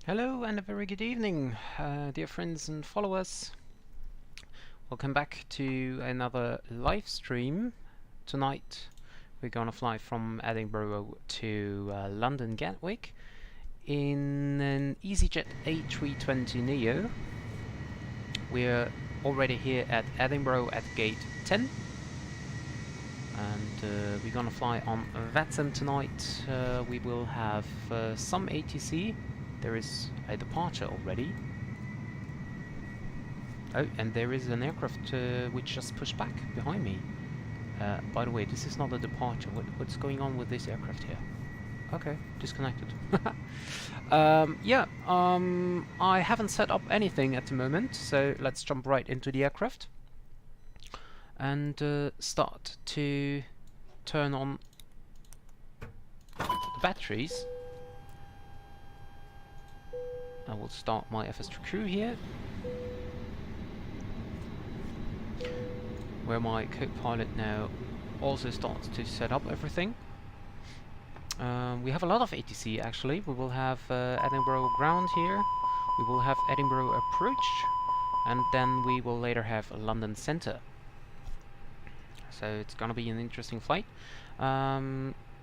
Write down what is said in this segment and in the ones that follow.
Hello and a very good evening, dear friends and followers. Welcome back to another live stream. Tonight we're gonna fly from Edinburgh to London Gatwick in an Easyjet A320 Neo. We're already here at Edinburgh at gate 10, and we're gonna fly on VATSIM tonight. We will have some ATC. There is a departure already. Oh, and there is an aircraft which just pushed back behind me. By the way, this is not a departure. What's going on with this aircraft here? Okay, disconnected. I haven't set up anything at the moment, so let's jump right into the aircraft and start to turn on the batteries. I will start my FS3 crew here, where my co-pilot now also starts to set up everything. We have a lot of ATC actually. We will have Edinburgh ground here, we will have Edinburgh approach, and then we will later have London Centre. So it's gonna be an interesting flight.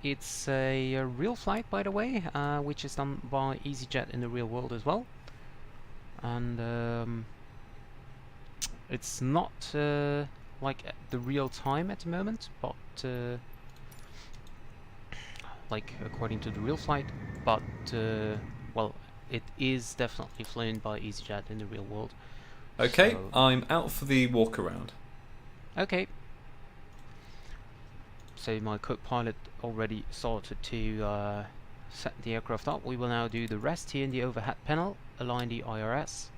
It's a real flight, by the way, which is done by Easyjet in the real world as well. And it's not like the real time at the moment, but like according to the real flight, but well, it is definitely flown by Easyjet in the real world. Okay, so I'm out for the walk around. Okay. So my co-pilot already started to set the aircraft up. We will now do the rest here in the overhead panel, align the IRS.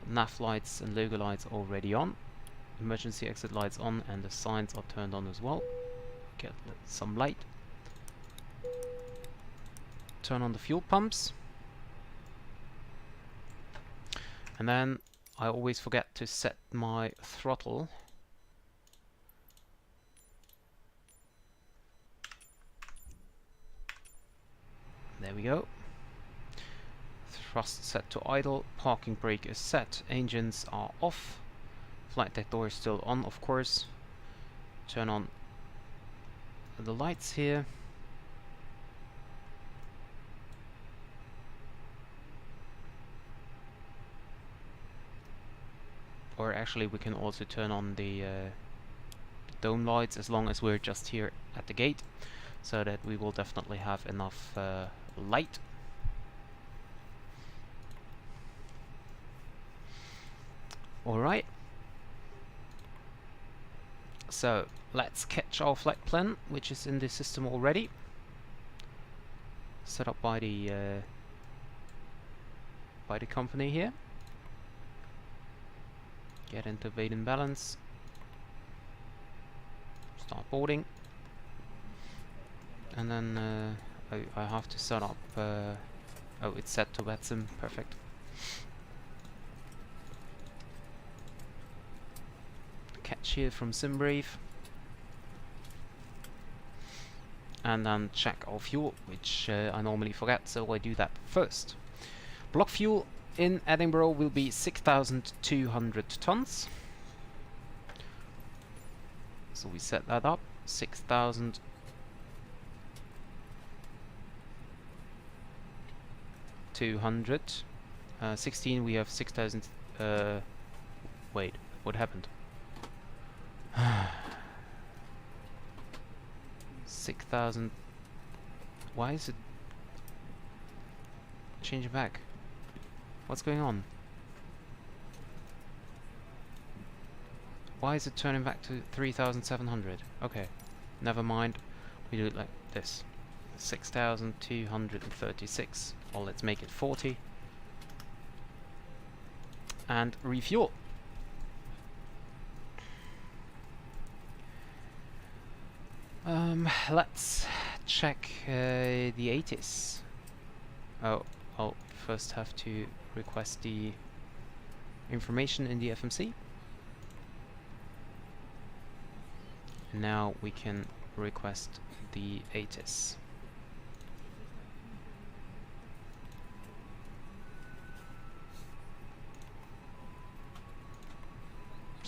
nav lights and logo lights already on, emergency exit lights on, and the signs are turned on as well. Get some light. Turn on the fuel pumps, and then I always forget to set my throttle. There we go. Thrust set to idle, parking brake is set, engines are off, flight deck door is still on, of course. Turn on the lights here. Or actually we can also turn on the dome lights, as long as we're just here at the gate, so that we will definitely have enough light. Alright, so let's catch our flight plan, which is in the system already, set up by the company here. Get into weight and balance, start boarding, and then I have to set up, oh, it's set to VATSIM, perfect. Catch here from SimBrief, and then check our fuel, which I normally forget, so I do that first. Block fuel in Edinburgh will be 6,200 tons. So we set that up, 6,200. 16 we have 6,000. Wait, what happened? 6,000. Why is it changing back? What's going on? Why is it turning back to 3,700? Okay, never mind. We do it like this. 6,236. Well, let's make it 40. And refuel. Let's check the 80s. Oh, I'll first have to request the information in the FMC. Now we can request the ATIS.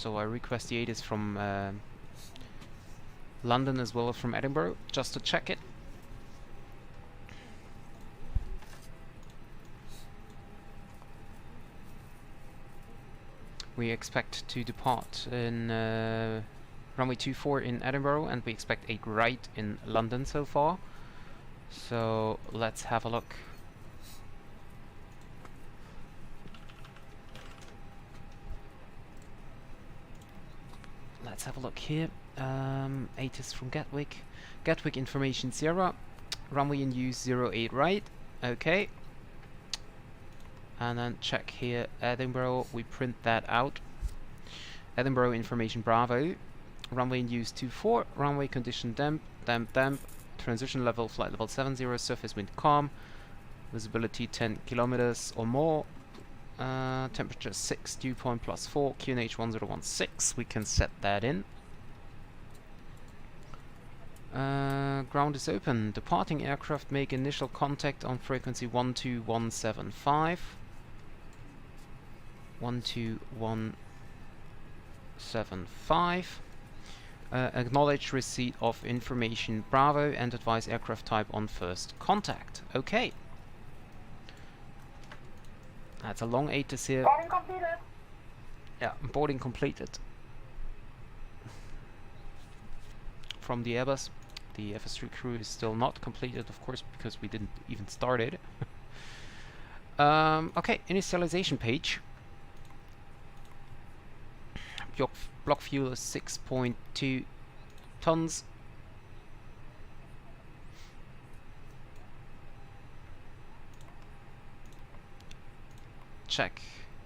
so I request the ATIS from London as well as from Edinburgh, just to check it. We expect to depart in runway 24 in Edinburgh, and we expect 8 right in London so far. So let's have a look. Let's have a look here. ATIS from Gatwick. Gatwick information Sierra. Runway in use 08 right. Okay. And then check here Edinburgh. We print that out. Edinburgh information Bravo. Runway in use 24. Runway condition damp, damp, damp. Transition level flight level 70. Surface wind calm. Visibility 10 kilometers or more. Temperature 6, dew point +4, QNH 1016. We can set that in. Ground is open. Departing aircraft make initial contact on frequency 12175. 12175. Acknowledge receipt of information Bravo and advise aircraft type on first contact. Okay. That's a long ATIS here. Boarding completed. Yeah, boarding completed. From the Airbus. The FS3 crew is still not completed, of course, because we didn't even start it. Okay, initialization page. Block fuel is 6.2 tons. Check.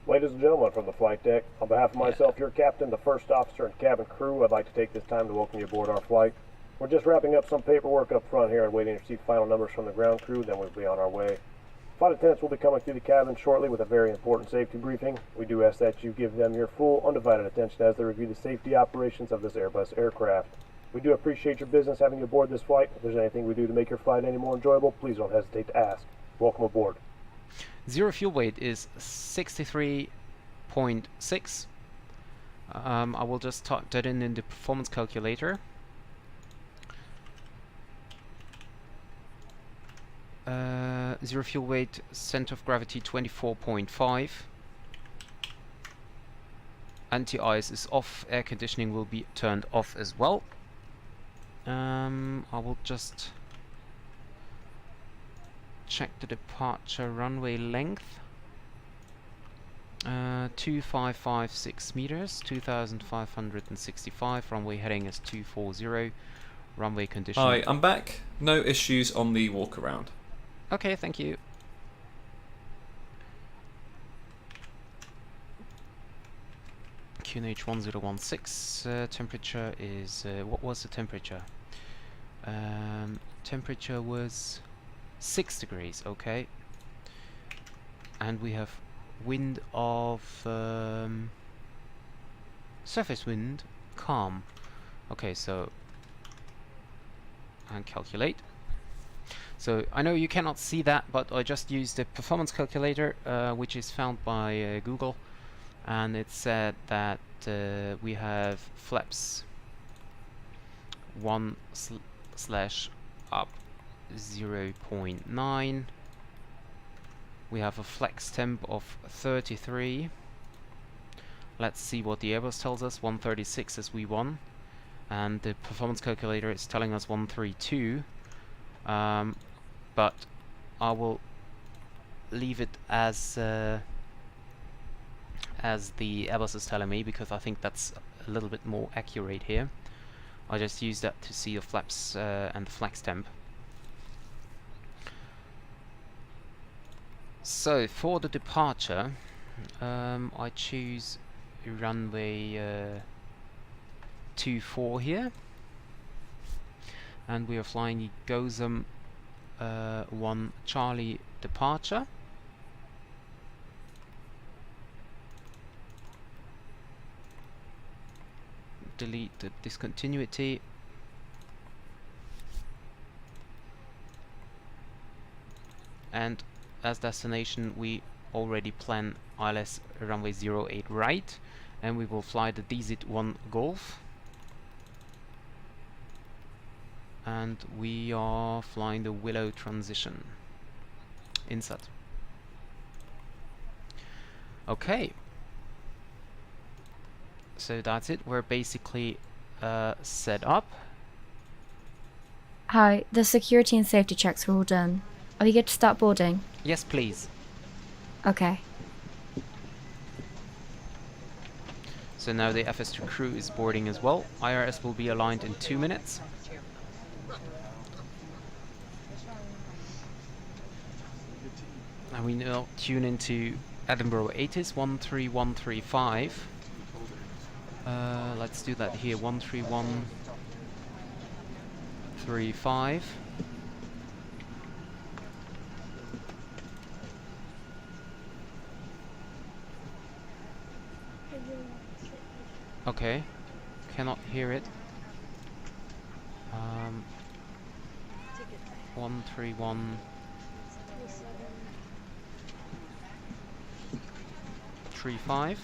Ladies and gentlemen from the flight deck, on behalf of myself, your captain, the first officer, and cabin crew, I'd like to take this time to welcome you aboard our flight. We're just wrapping up some paperwork up front here and waiting to receive final numbers from the ground crew, then we'll be on our way. Flight attendants will be coming through the cabin shortly with a very important safety briefing. We do ask that you give them your full, undivided attention as they review the safety operations of this Airbus aircraft. We do appreciate your business having you aboard this flight. If there's anything we do to make your flight any more enjoyable, please don't hesitate to ask. Welcome aboard. Zero fuel weight is 63.6. I will just type that in the performance calculator. Zero fuel weight, center of gravity 24.5. Anti-ice is off. Air conditioning will be turned off as well. I will just check the departure runway length. 2556 meters, 2565. Runway heading is 240. Runway condition. Hi, I'm back. No issues on the walk around. Okay, thank you. QNH 1016. Temperature is what was the temperature? Temperature was 6 degrees. Okay. And we have wind of surface wind calm. Okay, so and calculate. So I know you cannot see that, but I just used the performance calculator, which is found by Google, and it said that we have flaps 1 slash up 0.9. We have a flex temp of 33. Let's see what the Airbus tells us. 136 is V1, and the performance calculator is telling us 132. But I will leave it as the Airbus is telling me, because I think that's a little bit more accurate here. I just use that to see the flaps and the flex temp. So for the departure, I choose runway 24 here, and we are flying GOSM 1 Charlie departure. Delete the discontinuity. And as destination we already plan ILS runway 08 right, and we will fly the DZ1 Golf. And we are flying the Willow Transition. Inset. Okay. So that's it. We're basically set up. Hi, the security and safety checks are all done. Are we good to start boarding? Yes, please. Okay. So now the FS2 crew is boarding as well. IRS will be aligned in 2 minutes. And we now tune into Edinburgh 80s 13135. Let's do that here. 13135. Okay, cannot hear it. 13135.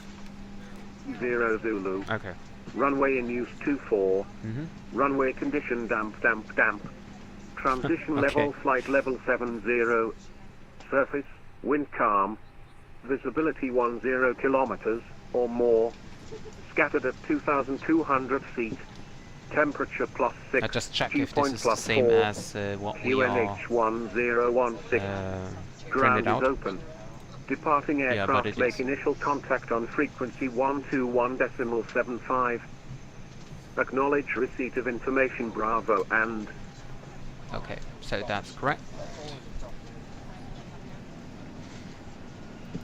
0 Zulu. Okay. Runway in use 24. Mm-hmm. Runway condition damp. Transition Okay. level flight level 70. Surface, wind calm. Visibility 10 kilometers or more. Scattered at 2,200 feet. Temperature +6. I just check dew if this point is the same +4. as what we are QNH 1016. printed Ground out. is open. Departing Yeah, but aircraft it make is. initial contact on frequency 121.75. Acknowledge receipt of information Bravo and Okay, so that's correct.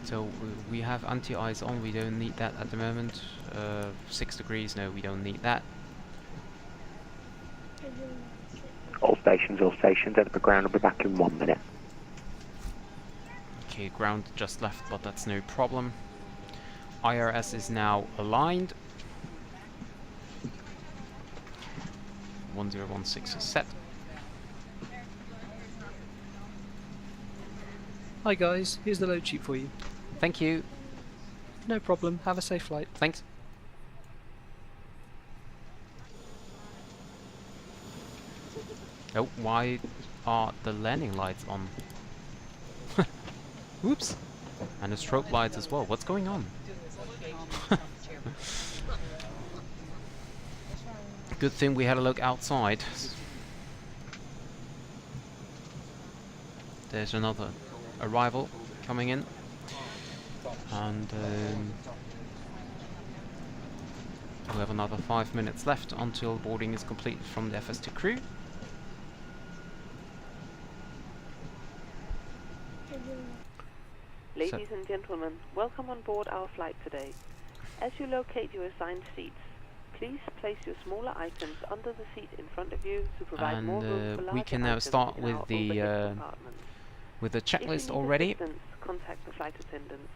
So we have anti-ice on, we don't need that at the moment. 6 degrees, no, we don't need that. All stations, Edinburgh ground will be back in 1 minute. Okay, ground just left, but that's no problem. IRS is now aligned. 1016 is set. Hi guys, here's the load sheet for you. Thank you. No problem, have a safe flight. Thanks. Oh, why are the landing lights on? Oops. And the strobe lights as well. What's going on? Good thing we had a look outside. There's another arrival coming in. And we have another 5 minutes left until boarding is completed from the FS2 crew. Ladies and gentlemen, welcome on board our flight today. As you locate your assigned seats, please place your smaller items under the seat in front of you to provide more room for And larger we can now items start in with our the overhead compartments. checklist If you need already, assistance, contact the flight attendants.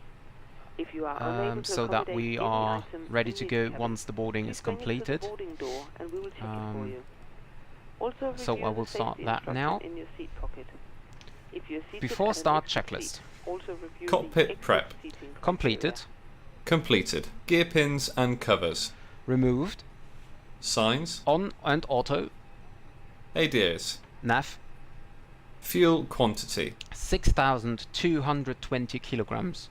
If you are unable to so that accommodate we any are items ready in to the go cabin, once the boarding please is bring it to the completed. boarding door and we will check it for you. Also So review I will the start safety that instruction now. in your seat pocket. If you're seated Before at an start exit checklist. seat, also review Cockpit the exit prep. seating criteria. Completed. Completed. Gear pins and covers. Removed. Signs. On and auto. ADS. Nav. Fuel quantity. 6,220 kilograms.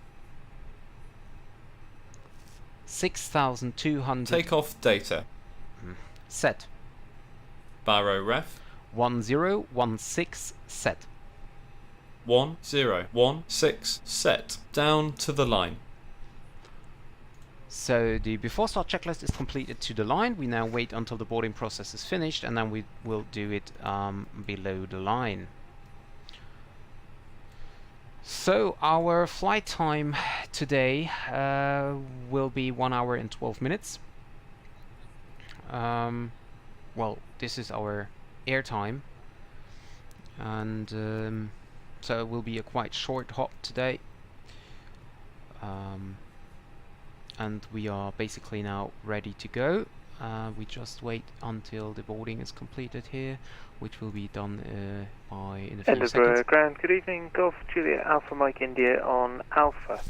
6,200. Takeoff data. Set. Barrow ref. 1016 set. 1016 set. Down to the line. So the before start checklist is completed to the line. We now wait until the boarding process is finished and then we will do it below the line. So our flight time today will be 1 hour and 12 minutes. Well, this is our air time, and so it will be a quite short hop today. And we are basically now ready to go. We just wait until the boarding is completed here, which will be done in a few Edinburgh seconds. ground, good evening. Golf Juliet Alpha Mike India on Alpha.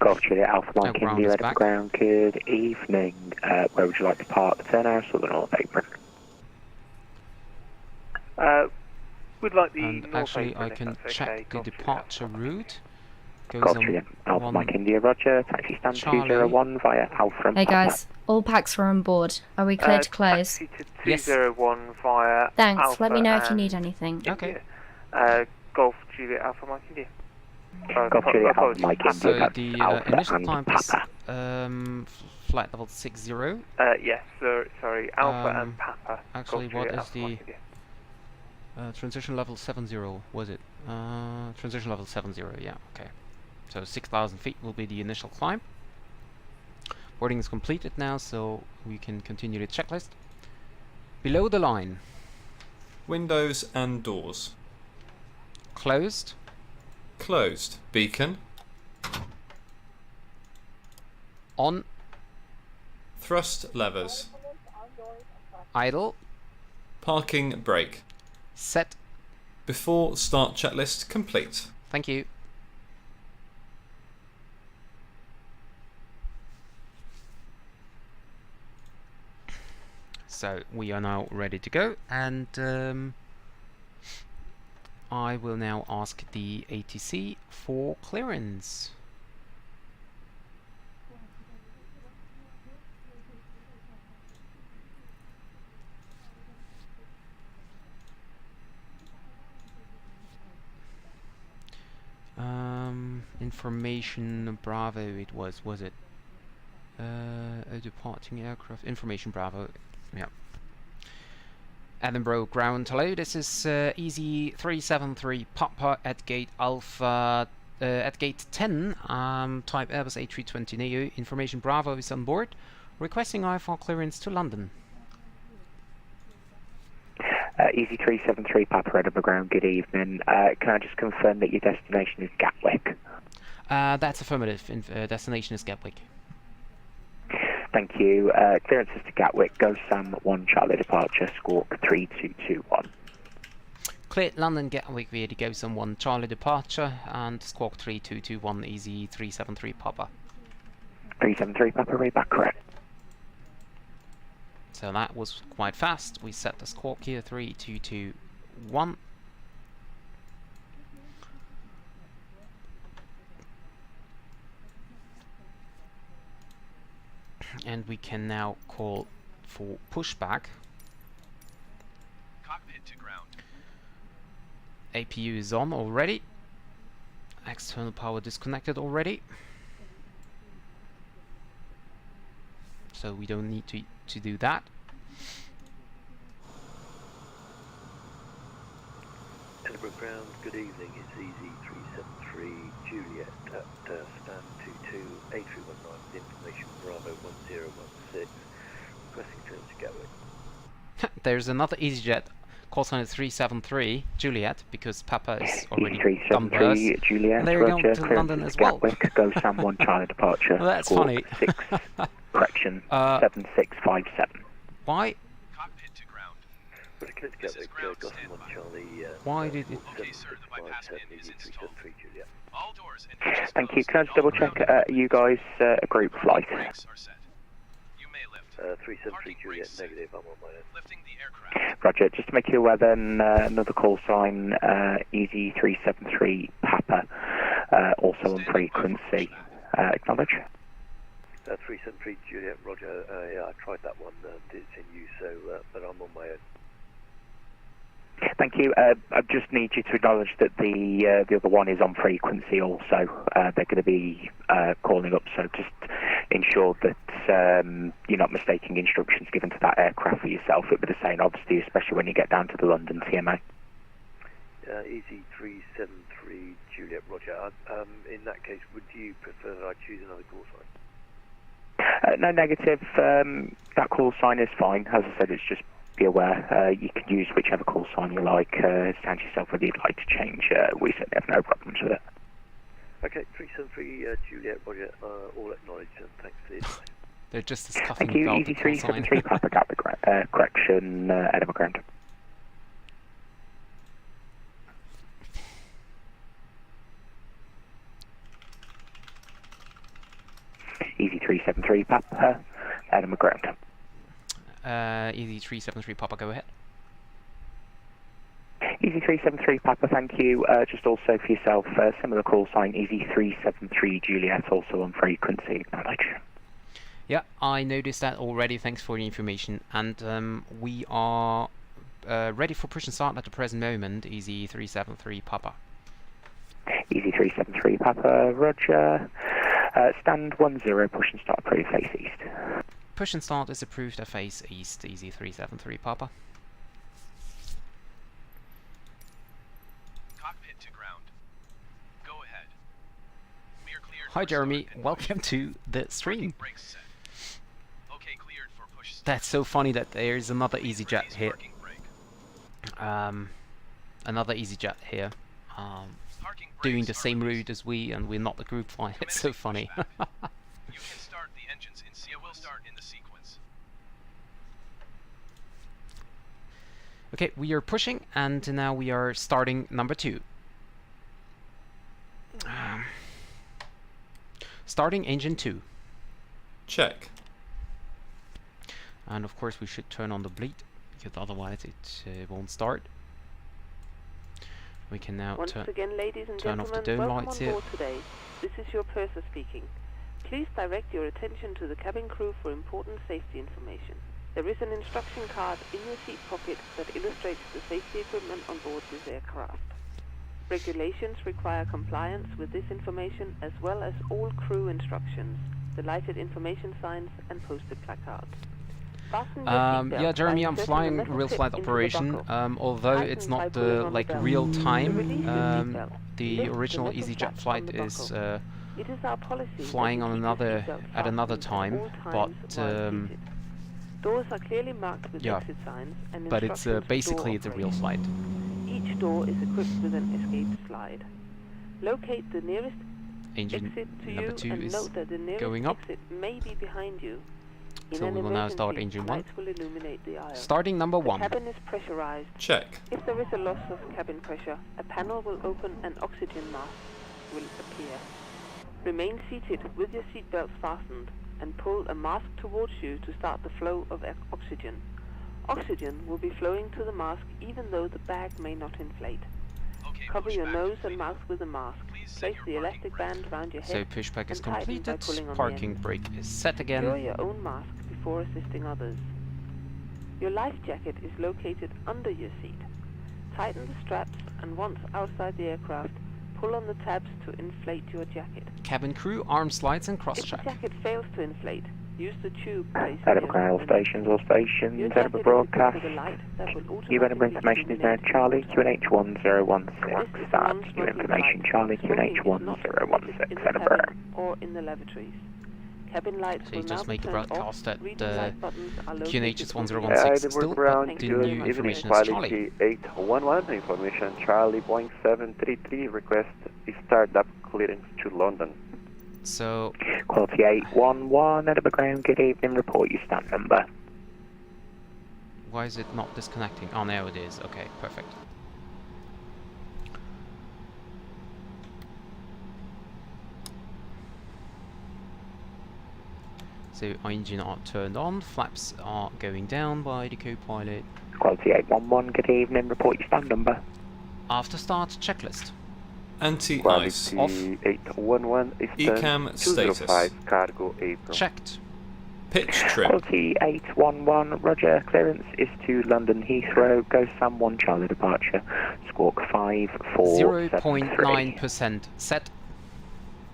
Golf Juliet Alpha Mike ground India, is Edinburgh back. ground, good evening. Where would you like to park the turn house or the North Apron? Would like the And North actually, Apron, I if can that's check okay. the Golf Juliet departure Alpha Mike route. Goes Golf on Juliet Alpha one Mike India, Roger. Taxi stand Charlie. 201 via Alpha and Hey Papa. guys, all packs are on board. Are we clear to close? Taxi to Yes. 201 via Thanks, Alpha let me know if you and need anything. Okay. Golf Juliet Alpha Mike India. Golf Juliet Alpha Mike India, So that's the Alpha initial and climb is Papa. flight level 60. Yes, sir, sorry, Alpha and Papa. Actually, Golf what Juliet is Alpha the Mike India. transition level 70? Was it? Transition level 70. Yeah. Okay. So 6,000 feet will be the initial climb. Boarding is completed now, so we can continue the checklist. Below the line, Windows and doors. closed. Closed. Beacon. On. Thrust levers. Idle. Parking brake. Set. Before start checklist complete. Thank you. So we are now ready to go, and I will now ask the ATC for clearance. Information Bravo it was it? A departing aircraft. Information Bravo, yeah. Edinburgh ground, hello, this is Easy 373 Papa at gate Alpha, at gate 10, type Airbus A320 Neo. Information Bravo is on board, requesting IFR clearance to London. Easy 373 Papa Edinburgh ground, good evening. Can I just confirm that your destination is Gatwick? That's affirmative, destination is Gatwick. Thank you. Clearances to Gatwick, go Sam 1 Charlie departure, squawk 3221. Cleared London Gatwick via the Go Sun 1 Charlie departure and squawk 3221 Easy 373 Papa. 373 Papa, read back correct. So that was quite fast. We set the squawk here 3221. And we can now call for pushback. Cockpit to ground. APU is on already. External power disconnected already. So we don't need to do that. Edinburgh ground, good evening. It's Easy 373 Juliet at stand 22 A319 with information Bravo 1016. Requesting clearance to Gatwick. There's another Easyjet. Call sign is 373 Juliet because Papa is already Easy done Buzz. 373 Juliet, And they're going Roger, to London clearances as well. Gatwick, go Sam 1 Charlie departure, Well, that's squawk funny. 7657. Why? Cockpit to ground. Clearance to This is Gatwick, ground Gotham 1 standby. Charlie. Why did it? Okay, sir, the bypass pin is installed. Juliet. All doors and hitches Thank you. closed. Can I just All double check, ground are you guys a group flight? brakes are set. You may lift. 373 Parking Juliet, brakes set. negative, I'm on my own. Lifting the aircraft. Roger, just to make you aware then, another call sign, Easy 373 Papa, also on frequency. Acknowledge. 373 Juliet, Roger. Yeah, I tried that one, it's in use, so, but I'm on my own. Thank you. I just need you to acknowledge that the other one is on frequency also. They're going to be calling up, so just ensure that you're not mistaking instructions given to that aircraft for yourself. It'll be the same, obviously, especially when you get down to the London TMA. Easy 373 Juliet, Roger. In that case, would you prefer that I choose another call sign? No negative. That call sign is fine. As I said, it's just be aware. You can use whichever call sign you like. Stand yourself whether you'd like to change. We certainly have no problems with it. Okay, 373 Juliet, Roger. All acknowledged, and thanks for the advice. They're just discussing Thank you. about Easy the call sign. 373 Papa Gatwick, correction, Edinburgh ground. Easy373 Papa, Edinburgh ground. Easy373 Papa, go ahead. Easy373 Papa, thank you. Just also for yourself, similar call sign, Easy373 Juliet, also on frequency, acknowledge. Yeah, I noticed that already, thanks for the information. And we are ready for push and start at the present moment, Easy373 Papa. Easy373 Papa, roger. Stand 10, push and start approved, face east. Push and start is approved at face east, Easy373 Papa. Cockpit to ground. Go ahead. We are cleared. Hi for Jeremy, start and welcome push. to the stream. Brakes set. Okay, cleared for push start. That's so funny that there's another Easyjet Raise here. parking brake. Another Easyjet here. Parking Doing brakes the are same released. route as we, and we're not the group flight. It's so Commencing funny. pushback. You can start the engines in sequence. Will start in the sequence. Okay, we are pushing, and now we are starting number 2. Starting engine 2. Check. And of course we should turn on the bleed, because otherwise it won't start. We can now Once again, ladies and turn off the gentlemen, dome welcome lights on here. board today. This is your purser speaking. Please direct your attention to the cabin crew for important safety information. There is an instruction card in your seat pocket that illustrates the safety equipment on board this aircraft. Regulations require compliance with this information as well as all crew instructions, the lighted information signs and posted placards. Fasten your seatbelt yeah, Jeremy, by I'm inserting flying the metal real tip flight into the operation. buckle. Although Tighten it's by not pulling the on like the belt. real To time. release your seatbelt, The lift the original metal EasyJet straps on flight the is buckle. It is our policy flying that on you keep your another seatbelt at another fastened at time, all but times while seated. Doors are clearly marked with yeah, exit signs and but it's instructions for basically door it's a real operation. flight. Each door is equipped with an escape slide. Locate the nearest Engine exit to number you 2 and is note that the nearest going up. exit may be behind you. In So an we will now start emergency, engine 1. lights will illuminate the aisle. Starting number The 1. cabin is pressurized. Check. If there is a loss of cabin pressure, a panel will open and oxygen mask will appear. Remain seated with your seatbelts fastened and pull a mask towards you to start the flow of oxygen. Oxygen will be flowing to the mask even though the bag may not inflate. Okay, Cover your pushback nose and completed. mouth with a mask. Please set Place your the parking elastic brake. band around your So head pushback is and tighten by completed. pulling on the Parking end. brake is set Secure again. your own mask before assisting others. Your life jacket is located under your seat. Tighten the straps and once outside the aircraft, pull on the tabs to inflate your jacket. Cabin crew, arm slides and cross If the check. jacket fails to inflate, use the tube placed Edinburgh near all the stations, all stations, Your Edinburgh jacket is broadcast. equipped with a light that will New Edinburgh automatically information is now illuminate Charlie, in water. QNH1016. This is Start. a New non-smoking information flight. Charlie, Smoking is not permitted QNH1016, in the Edinburgh. cabin or in the lavatories. Cabin lights So will you just now make be the turned broadcast off. at Reading light buttons are QNH located is over the 1016 still, Edinburgh but ground, the Thank you new very much. information is Charlie. quality 811 information, Charlie Boeing 733 request startup clearance to London. So Quality 811, Edinburgh ground, good evening, report your stand number. why is it not disconnecting? Oh, now it is. Okay, perfect. So engine are turned on, flaps are going down by the co-pilot. Quality 811, good evening, report your stand number. After start checklist. Anti-ice. Off. 811 ECAM status. 205 cargo April. Checked. Pitch trim. Quality 811, roger, clearance is to London Heathrow, go Sam 1 Charlie departure, squawk 5473. 0.9% set.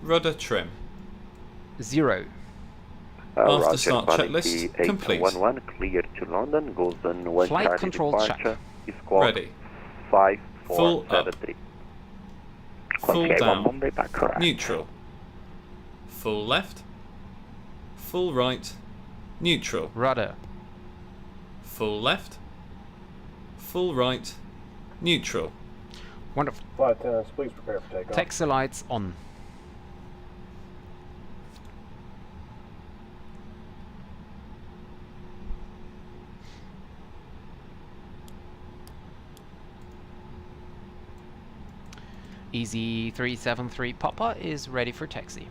Rudder trim. 0. After Roger, start quality checklist complete. 811 clear to London, Golden 1 Flight Charlie control departure, squawk Ready. 5473. Full Quality down. 811, read back correct. Neutral. Full left. Full right. Neutral. Rudder. Full left. Full right. Neutral. Wonderful. Flight attendants, please prepare for takeoff. Taxi lights on. Easy 373 Papa is ready for taxi.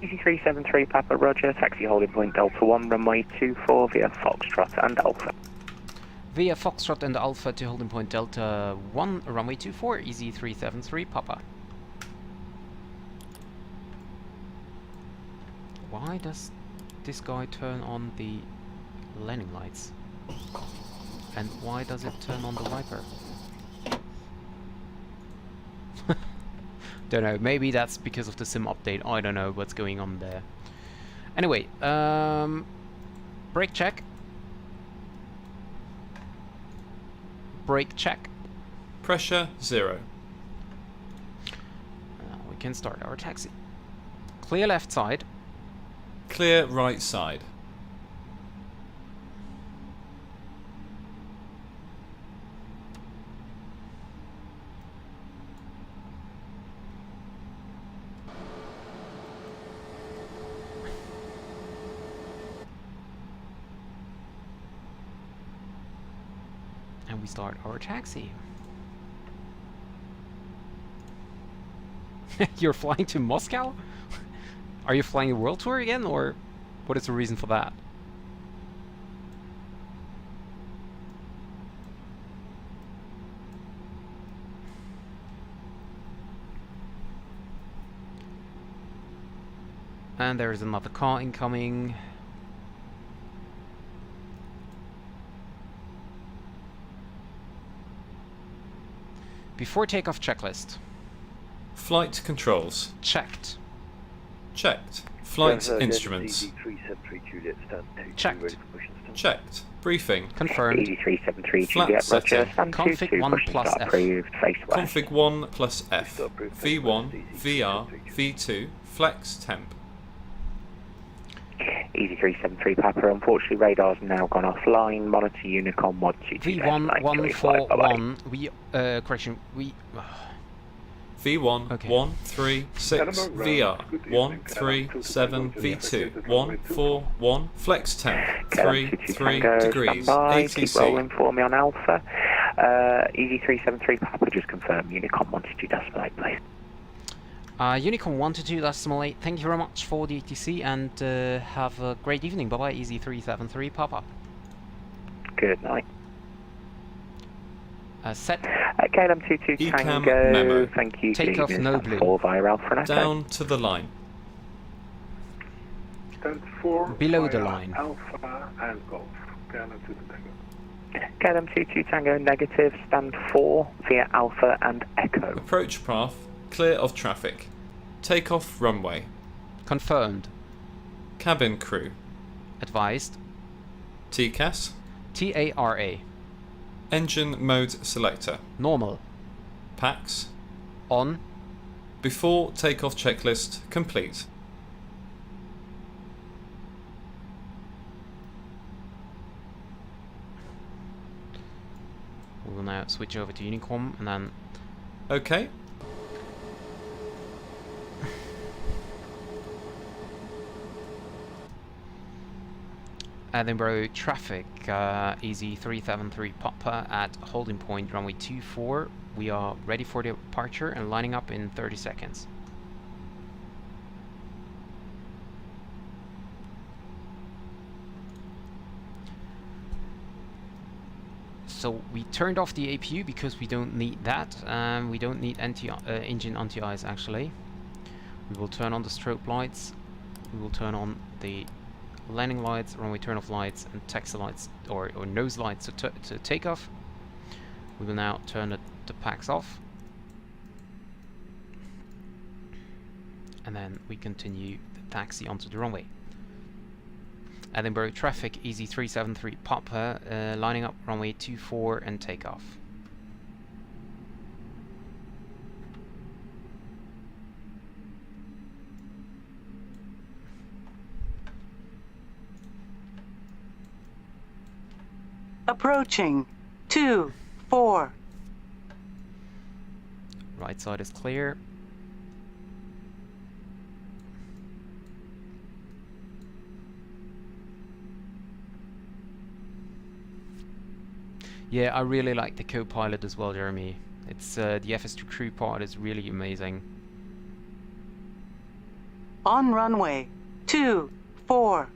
Easy373 Papa Roger, taxi holding point Delta 1, runway 24 via Foxtrot and Alpha. Via Foxtrot and Alpha to holding point Delta 1, runway 24, Easy373 Papa. Why does this guy turn on the landing lights? And why does it turn on the wiper? Don't know, maybe that's because of the sim update, I don't know what's going on there. Anyway, brake check. Brake check. Pressure 0. We can start our taxi. Clear left side. Clear right side. And we start our taxi. You're flying to Moscow? Are you flying a world tour again, or what is the reason for that? And there is another car incoming. Before takeoff checklist. Flight controls. Checked. Checked. Flight instruments. Checked. Checked. Briefing. Confirmed. Easy373 Flat Juliet Roger, setting. stand Config 22, 1 push plus start F. approved, face west. Config 1 plus F. V1, VR, V2, flex temp. Easy373 Papa, unfortunately radar's now gone offline, monitor Unicom 122. V1 141, we, correction, we... V1, Okay. 136, VR, 137, V2, 141, flex temp, 33 degrees, Keep rolling ATC. for me on Alpha. Easy373 Papa, just confirm Unicom 122.8, please. Unicom 122.8, thank you very much for the ATC, and have a great evening. Bye-bye, Easy373 Papa. Good night. Set. KLM 22 Ecam Tango, memo. thank you. Takeoff, Evening, no stand blue. 4 via Alpha and Echo. Down to the line. Stand 4 Below the via line. Alpha and Golf. KLM 22 Tango. KLM 22 Tango negative, stand 4 via Alpha and Echo. Approach path, clear of traffic. Takeoff runway. Confirmed. Cabin crew. Advised. TCAS. TARA. Engine mode selector. Normal. PAX. On. Before takeoff checklist complete. We will now switch over to Unicom and then... Okay. Edinburgh traffic, Easy373 Papa at holding point runway 24. We are ready for departure and lining up in 30 seconds. So we turned off the APU because we don't need that. We don't need engine anti-ice actually. We will turn on the strobe lights. We will turn on the landing lights, runway turn-off lights, and taxi lights or nose lights to take off. We will now turn the packs off, and then we continue the taxi onto the runway. Edinburgh traffic, Easy373 Papa, lining up runway 24 and take off. Approaching 2-4. Right side is clear. Yeah, I really like the co-pilot as well, Jeremy. It's the FS2 crew part is really amazing. On runway 24.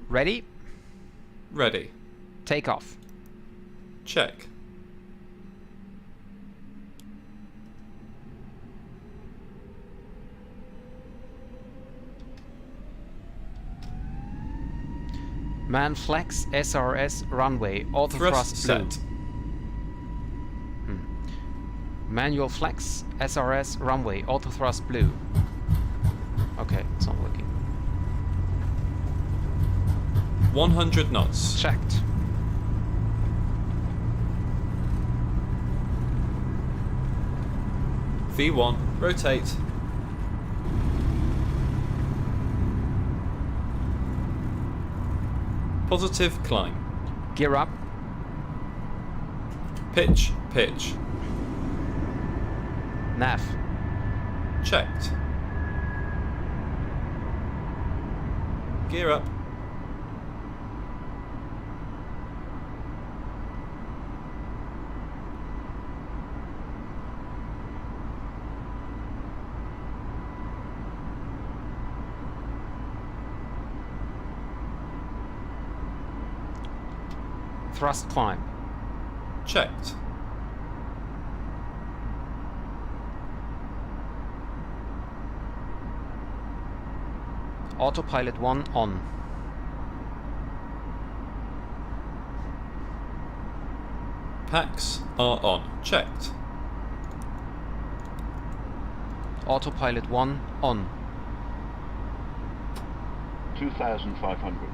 Ready? Ready. Takeoff. Check. Man flex SRS runway. Auto Thrust thrust blue. set. Manual flex SRS runway. Auto thrust blue. Okay, it's not working. 100 knots. Checked. V1, rotate. Positive climb. Gear up. Pitch, pitch. Nav. Checked. Gear up. Thrust climb. Checked. Autopilot 1 on. Packs are on. Checked. Autopilot 1 on. 2,500.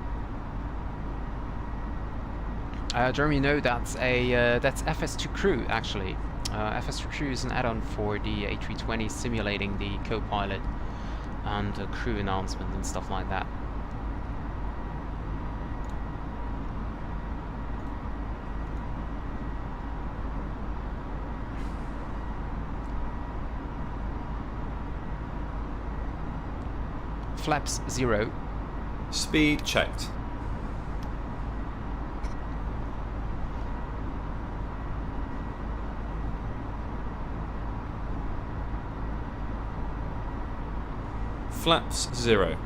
Jeremy, no, that's FS2 Crew actually. FS2 Crew is an add-on for the A320 simulating the co-pilot and crew announcement and stuff like that. Flaps 0. Speed checked. Flaps 0.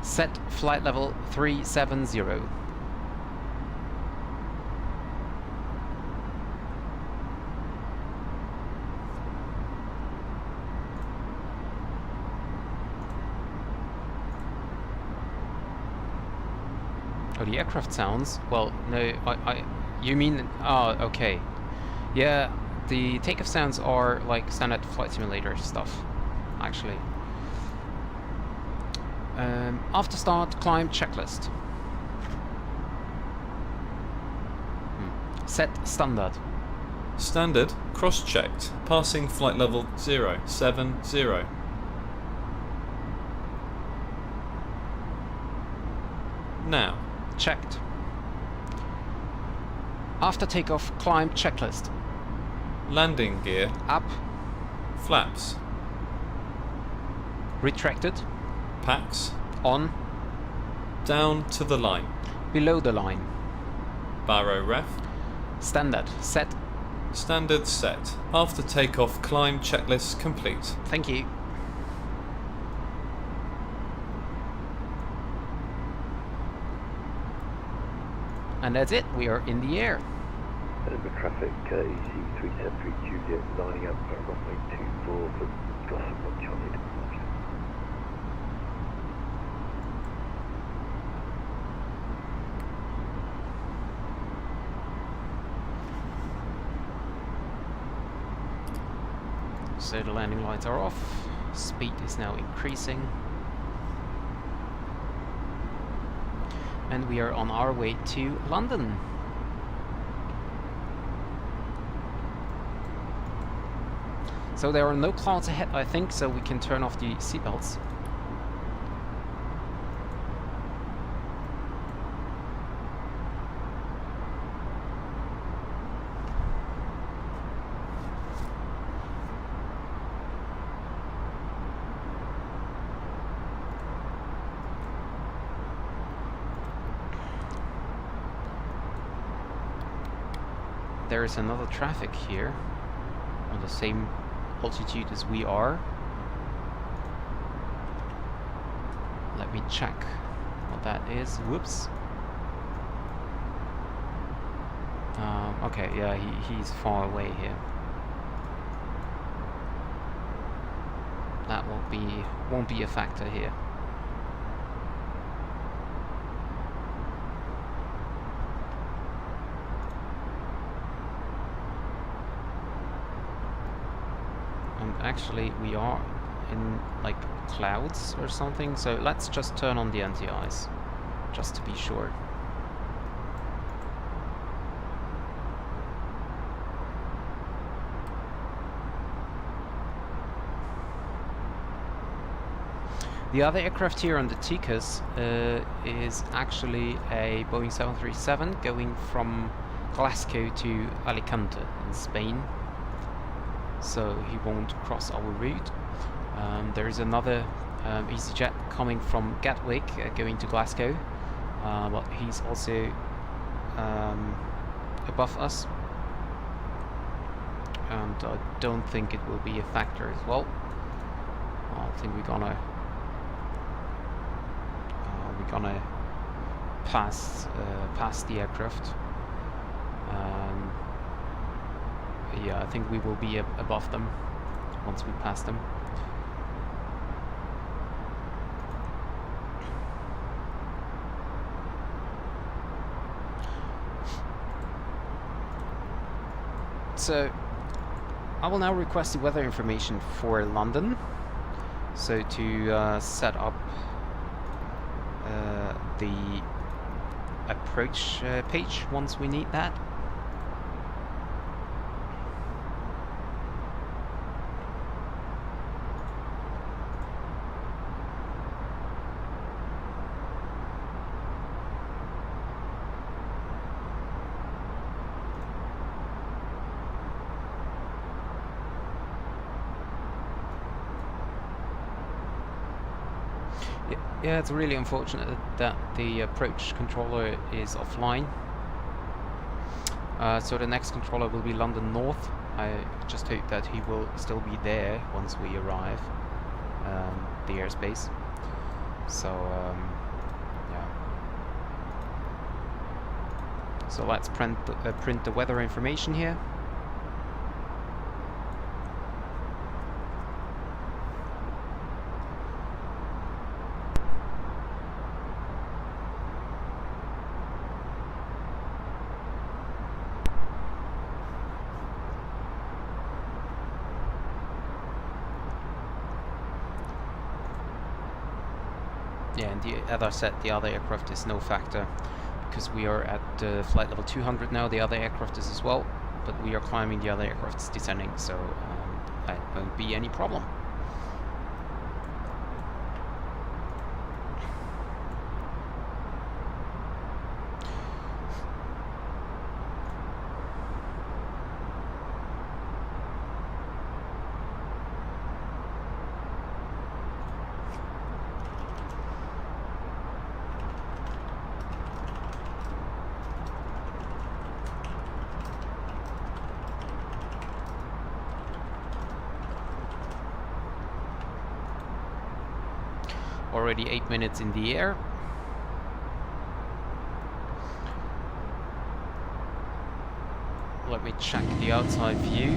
Set flight level 370. Oh, the aircraft sounds. Well, no, you mean, oh, okay. Yeah, the takeoff sounds are like standard flight simulator stuff, actually. After start, climb checklist. Set standard. Standard, cross-checked, passing flight level 070. Now. Checked. After takeoff, climb checklist. Landing gear. Up. Flaps. Retracted. Packs. On. Down to the line. Below the line. Barrow ref. Standard. Set. Standard set. After takeoff, climb checklist complete. Thank you. And that's it, we are in the air. Edinburgh traffic, EC373 Juliet lining up for runway 24 for Gotham 1 Charlie departure. So the landing lights are off, speed is now increasing. And we are on our way to London. So there are no clouds ahead, I think, so we can turn off the seatbelts. there is another traffic here on the same altitude as we are. Let me check what that is. Whoops. Okay, yeah, he's far away here. That won't be a factor here. And actually, we are in like clouds or something, so let's just turn on the anti-ice, just to be sure. The other aircraft here on the Takeoff is actually a Boeing 737 going from Glasgow to Alicante in Spain, so he won't cross our route. There is another Easyjet coming from Gatwick going to Glasgow, but he's also above us, and I don't think it will be a factor as well. I think we're gonna pass the aircraft. Yeah, I think we will be above them once we pass them. So I will now request the weather information for London. So to set up the approach page once we need that. Yeah, it's really unfortunate that the approach controller is offline. So the next controller will be London North. I just hope that he will still be there once we arrive the airspace. So yeah. So let's print the weather information here. Yeah, and as I said, the other aircraft is no factor because we are at flight level 200 now. The other aircraft is as well, but we are climbing, the other aircraft's descending, so that won't be any problem. Already 8 minutes in the air. Let me check the outside view.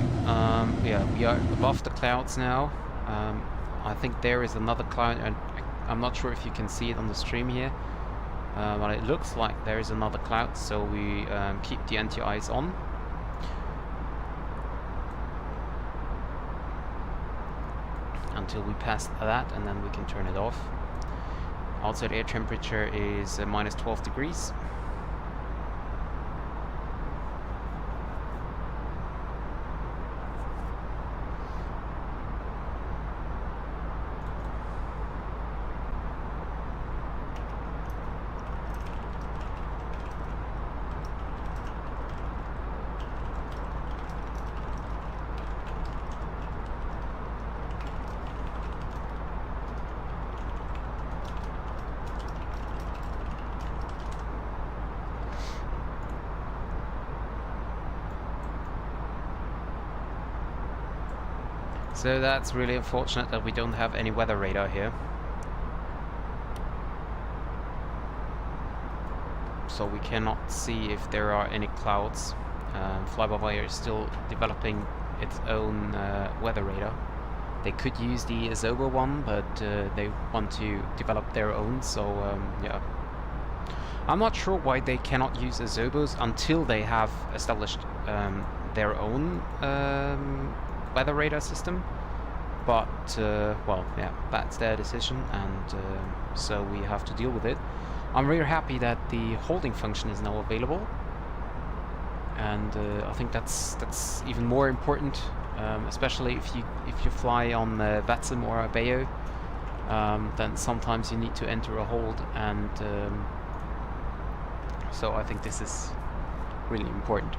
Yeah, we are above the clouds now. I think there is another cloud, and I'm not sure if you can see it on the stream here, but it looks like there is another cloud, so we keep the anti-ice on. Until we pass that, and then we can turn it off. Outside air temperature is minus 12 degrees. So that's really unfortunate that we don't have any weather radar here. So we cannot see if there are any clouds. Fly-by-wire is still developing its own weather radar. They could use the Azobo one, but they want to develop their own, so yeah. I'm not sure why they cannot use Azobos until they have established their own weather radar system. But, well, yeah, that's their decision, and so we have to deal with it. I'm really happy that the holding function is now available, and I think that's even more important, especially if you fly on VATSIM or ABEO. Then sometimes you need to enter a hold, and so I think this is really important.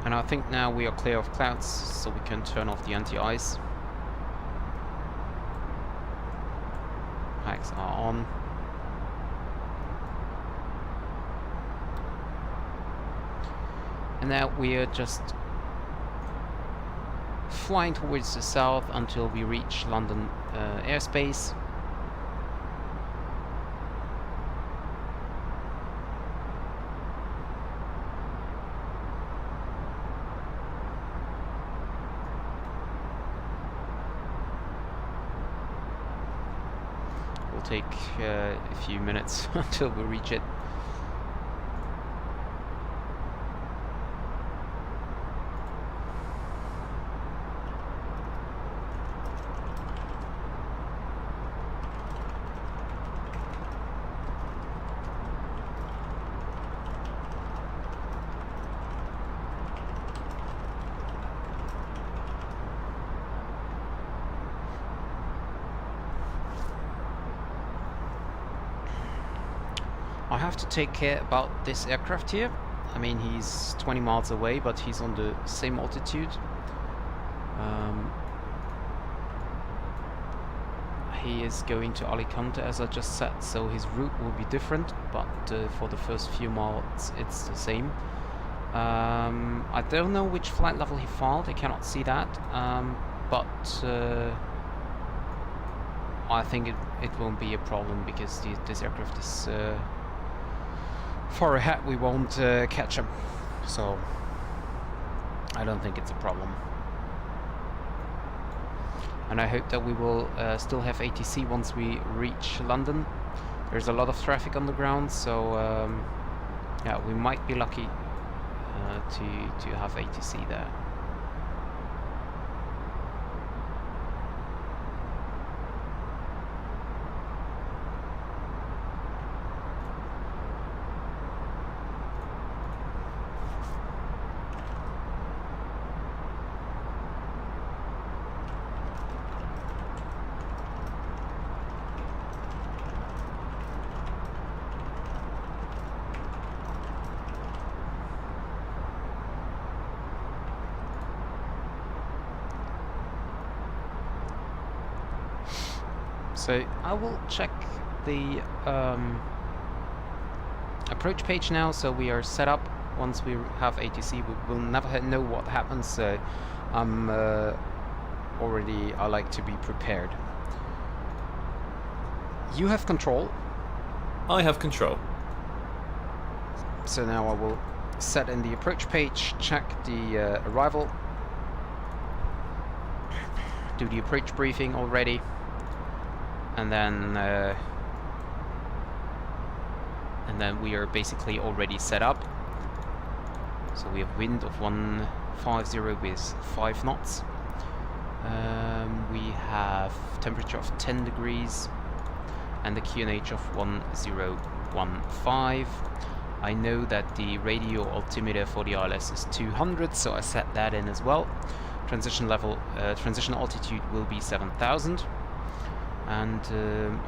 And I think now we are clear of clouds, so we can turn off the anti-ice. Hacks are on. And now we are just flying towards the south until we reach London airspace. Will take a few minutes until we reach it. I have to take care about this aircraft here. I mean, he's 20 miles away, but he's on the same altitude. He is going to Alicante, as I just said, so his route will be different, but for the first few miles it's the same. I don't know which flight level he filed, I cannot see that, but I think it won't be a problem, because this aircraft is far ahead. We won't catch him, so I don't think it's a problem. And I hope that we will still have ATC once we reach London. There's a lot of traffic on the ground, so yeah, we might be lucky to have ATC there. So I will check the approach page now, so we are set up. Once we have ATC, we will never know what happens, so I like to be prepared. You have control. I have control. So now I will set in the approach page, check the arrival, do the approach briefing already, and then we are basically already set up. So we have wind of 150 with 5 knots. We have temperature of 10 degrees and the QNH of 1015. I know that the radio altimeter for the ILS is 200, so I set that in as well. Transition level, transition altitude will be 7,000. And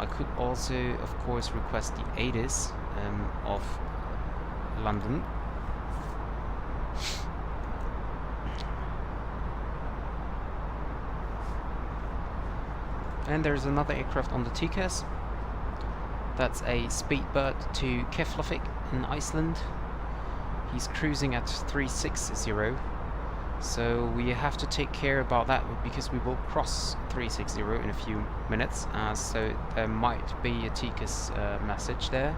I could also, of course, request the ATIS of London. And there's another aircraft on the TCAS. That's a Speedbird to Keflavik in Iceland. He's cruising at 360, so we have to take care about that because we will cross 360 in a few minutes, so there might be a TCAS message there.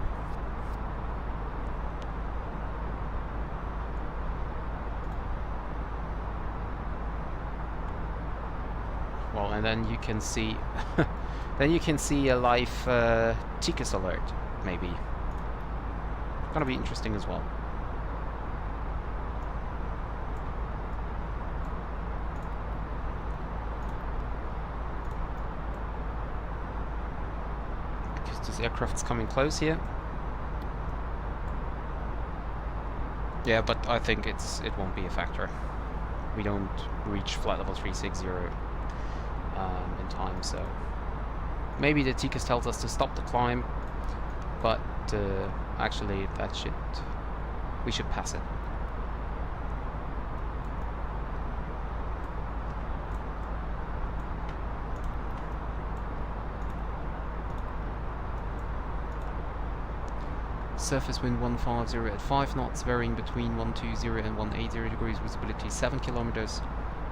Well, and then you can see then you can see a live TCAS alert, maybe. Gonna be interesting as well. Because this aircraft's coming close here. Yeah, but I think it won't be a factor. We don't reach flight level 360 in time, so maybe the TCAS tells us to stop the climb, but actually we should pass it. Surface wind 150 at 5 knots, varying between 120 and 180 degrees, visibility 7 kilometers.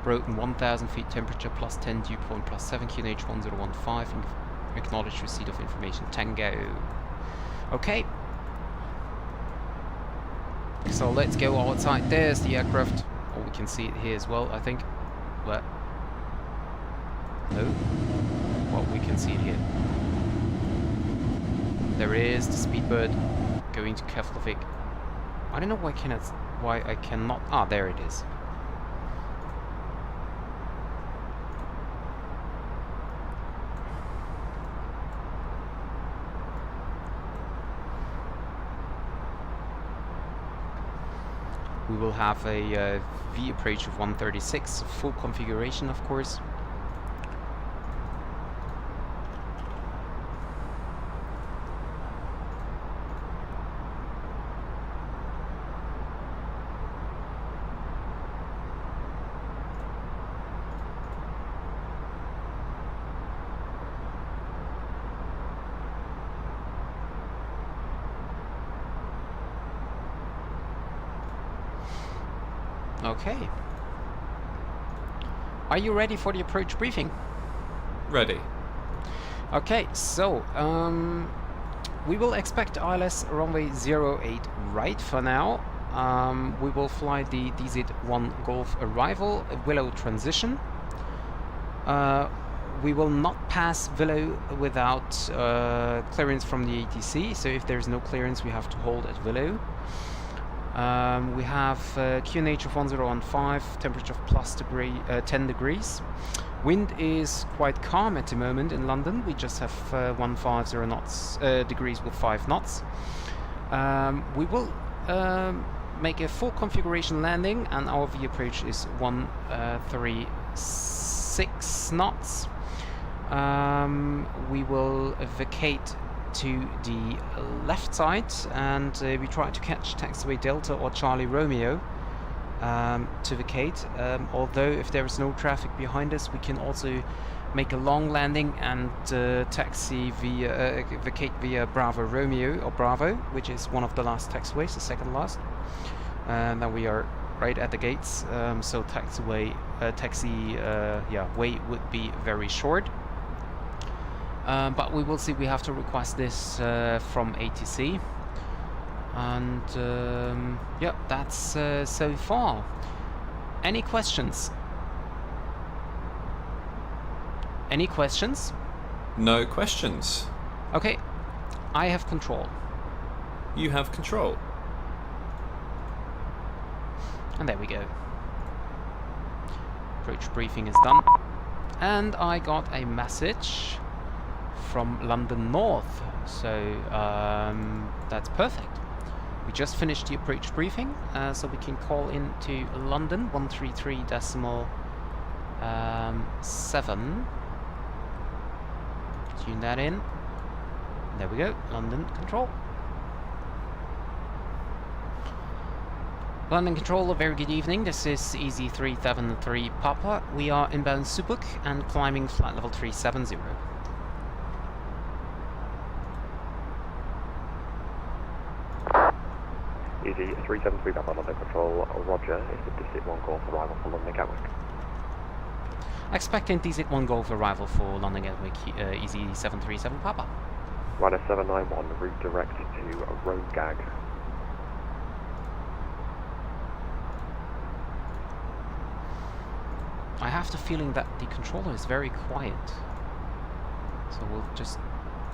Broken 1000 feet, temperature plus 10, dew point plus 7, QNH 1015, acknowledge receipt of information, Tango. Okay. So let's go outside. There's the aircraft. Oh, we can see it here as well, I think. What? No? Well, we can see it here. There is the Speedbird going to Keflavik. I don't know why I cannot. Ah, there it is. We will have a V approach of 136, full configuration, of course. Okay. Are you ready for the approach briefing? Ready. Okay, so we will expect ILS runway 08 right for now. We will fly the DZ1 Golf arrival, Willow transition. We will not pass Willow without clearance from the ATC, so if there's no clearance we have to hold at Willow. We have QNH of 1015, temperature of plus 10 degrees. Wind is quite calm at the moment in London. We just have 150 knots, degrees with 5 knots. We will make a full configuration landing, and our V approach is 136 knots. We will vacate to the left side, and we try to catch taxiway Delta or Charlie Romeo to vacate. Although if there is no traffic behind us, we can also make a long landing and taxi via vacate via Bravo Romeo or Bravo, which is one of the last taxiways, the second last. And then we are right at the gates, so taxi way would be very short. But we will see. We have to request this from ATC, and yeah, that's so far. Any questions? Any questions? No questions. Okay, I have control. You have control. And there we go. Approach briefing is done, and I got a message from London North, so that's perfect. We just finished the approach briefing, so we can call in to London 133.7. Tune that in. There we go, London Control. London Control, a very good evening. This is Easy 373 Papa. We are inbound Subuk and climbing flight level 370. Easy 373 back on London Control, Roger, is the District 1 Golf arrival for London Gatwick. Expecting District 1 Golf arrival for London Gatwick, Easy 737 Papa. Ryder 791, route direct to Road Gag. I have the feeling that the controller is very quiet. So we'll just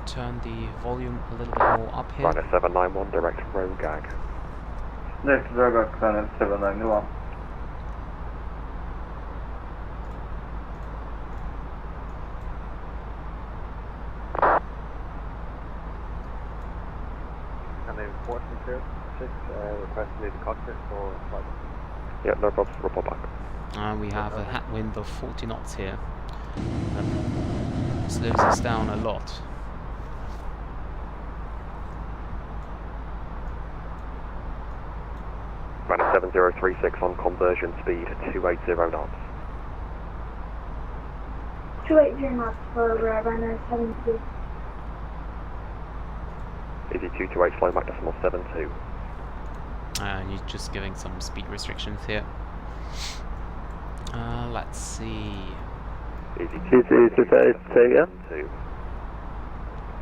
turn the volume a little bit more up here. Ryder 791, direct Road Gag. Next Road Gag, 791. And then enforcement here, 6, request to leave the cockpit for flight. Yeah, no problems, report back. We have a headwind of 40 knots here. That slows us down a lot. Ryder 7036 on conversion speed, 280 knots. 280 knots for runner 72. Easy 228, flying back decimal 72. And you're just giving some speed restrictions here. Let's see. Easy to 72,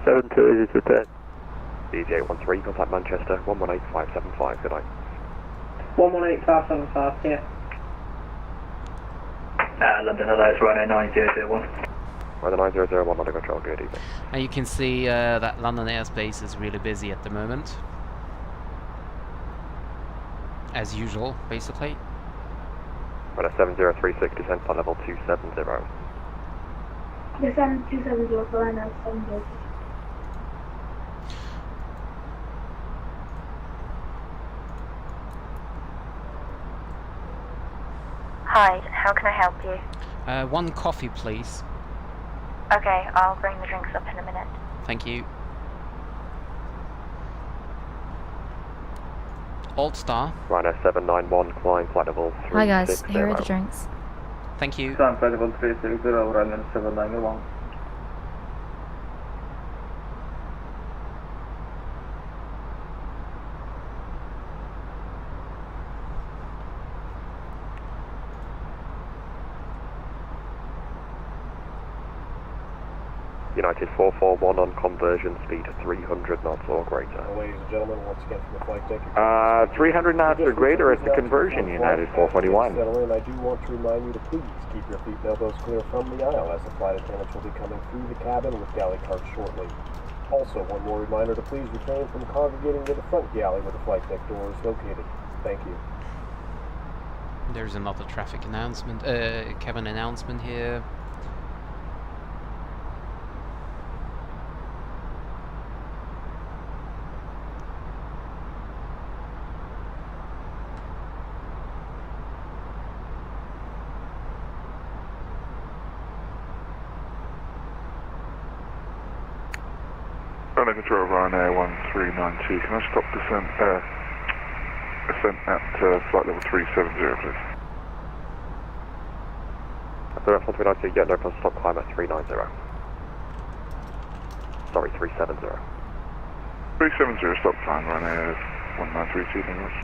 72, easy to 10. Easy 813, contact Manchester, 118575, good night. 118575, yeah. London, hello, it's Ryder 9001. Ryder 9001, London Control, good evening. And you can see that London airspace is really busy at the moment. As usual, basically. Ryder 7036, descent flight level 270. Descent 270 for runner 70. Hi, how can I help you? One coffee, please. Okay, I'll bring the drinks up in a minute. Thank you. Alt Star. Ryder 791, climb flight level 360. Hi guys, here are the drinks. Thank you. Climb flight level 360, runner 791. United 441 on conversion speed 300 knots or greater. Ladies and gentlemen, once again from the flight deck. 300 knots or greater is the conversion, United 441. Settle in. I do want to remind you to please keep your feet and elbows clear from the aisle as the flight attendants will be coming through the cabin with galley carts shortly. Also, one more reminder to please refrain from congregating near the front galley where the flight deck door is located. Thank you. There's another traffic announcement, cabin announcement here. London Control, Ryanair 1392. Can I stop descent at flight level 370, please? After F 1392, yeah, no problem, stop climb at 390. Sorry, 370. 370, stop climb, Ryanair 1932, English.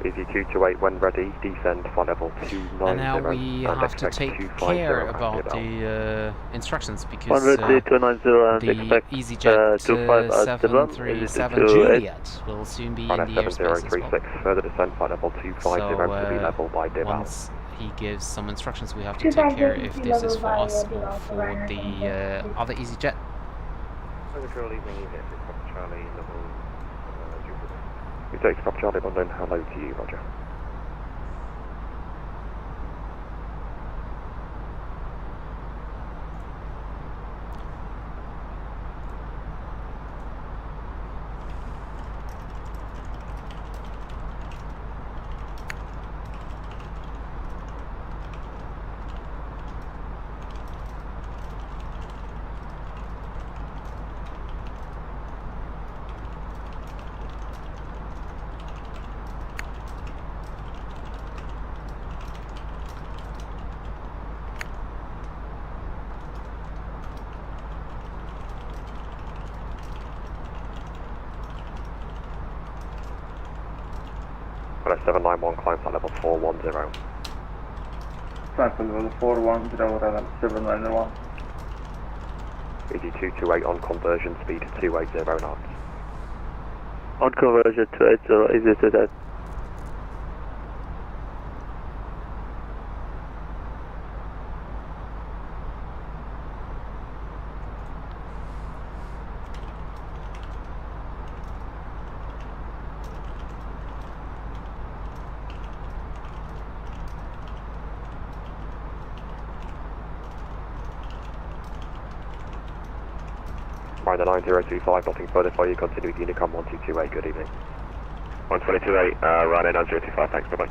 Easy 228, when ready, descend flight level 290. And now we have to take care about the instructions because the EasyJet 737 Juliet will soon be in the airspace as well. Further descent flight level 250 to be level by Dival. Once he gives some instructions, we have to take care if this is for us or for the other EasyJet. Control evening, you hit Charlie level. You take Papa Charlie London, hello to you, Roger. Runway 791, climb flight level 410. Climb flight level 410, runway 791. EG228 on conversion speed 280 knots. On conversion 280, Easyjet. Ryder 9025, nothing further for you, continue with Unicom 1228, good evening. 1228, Ryder 9025, thanks, bye bye.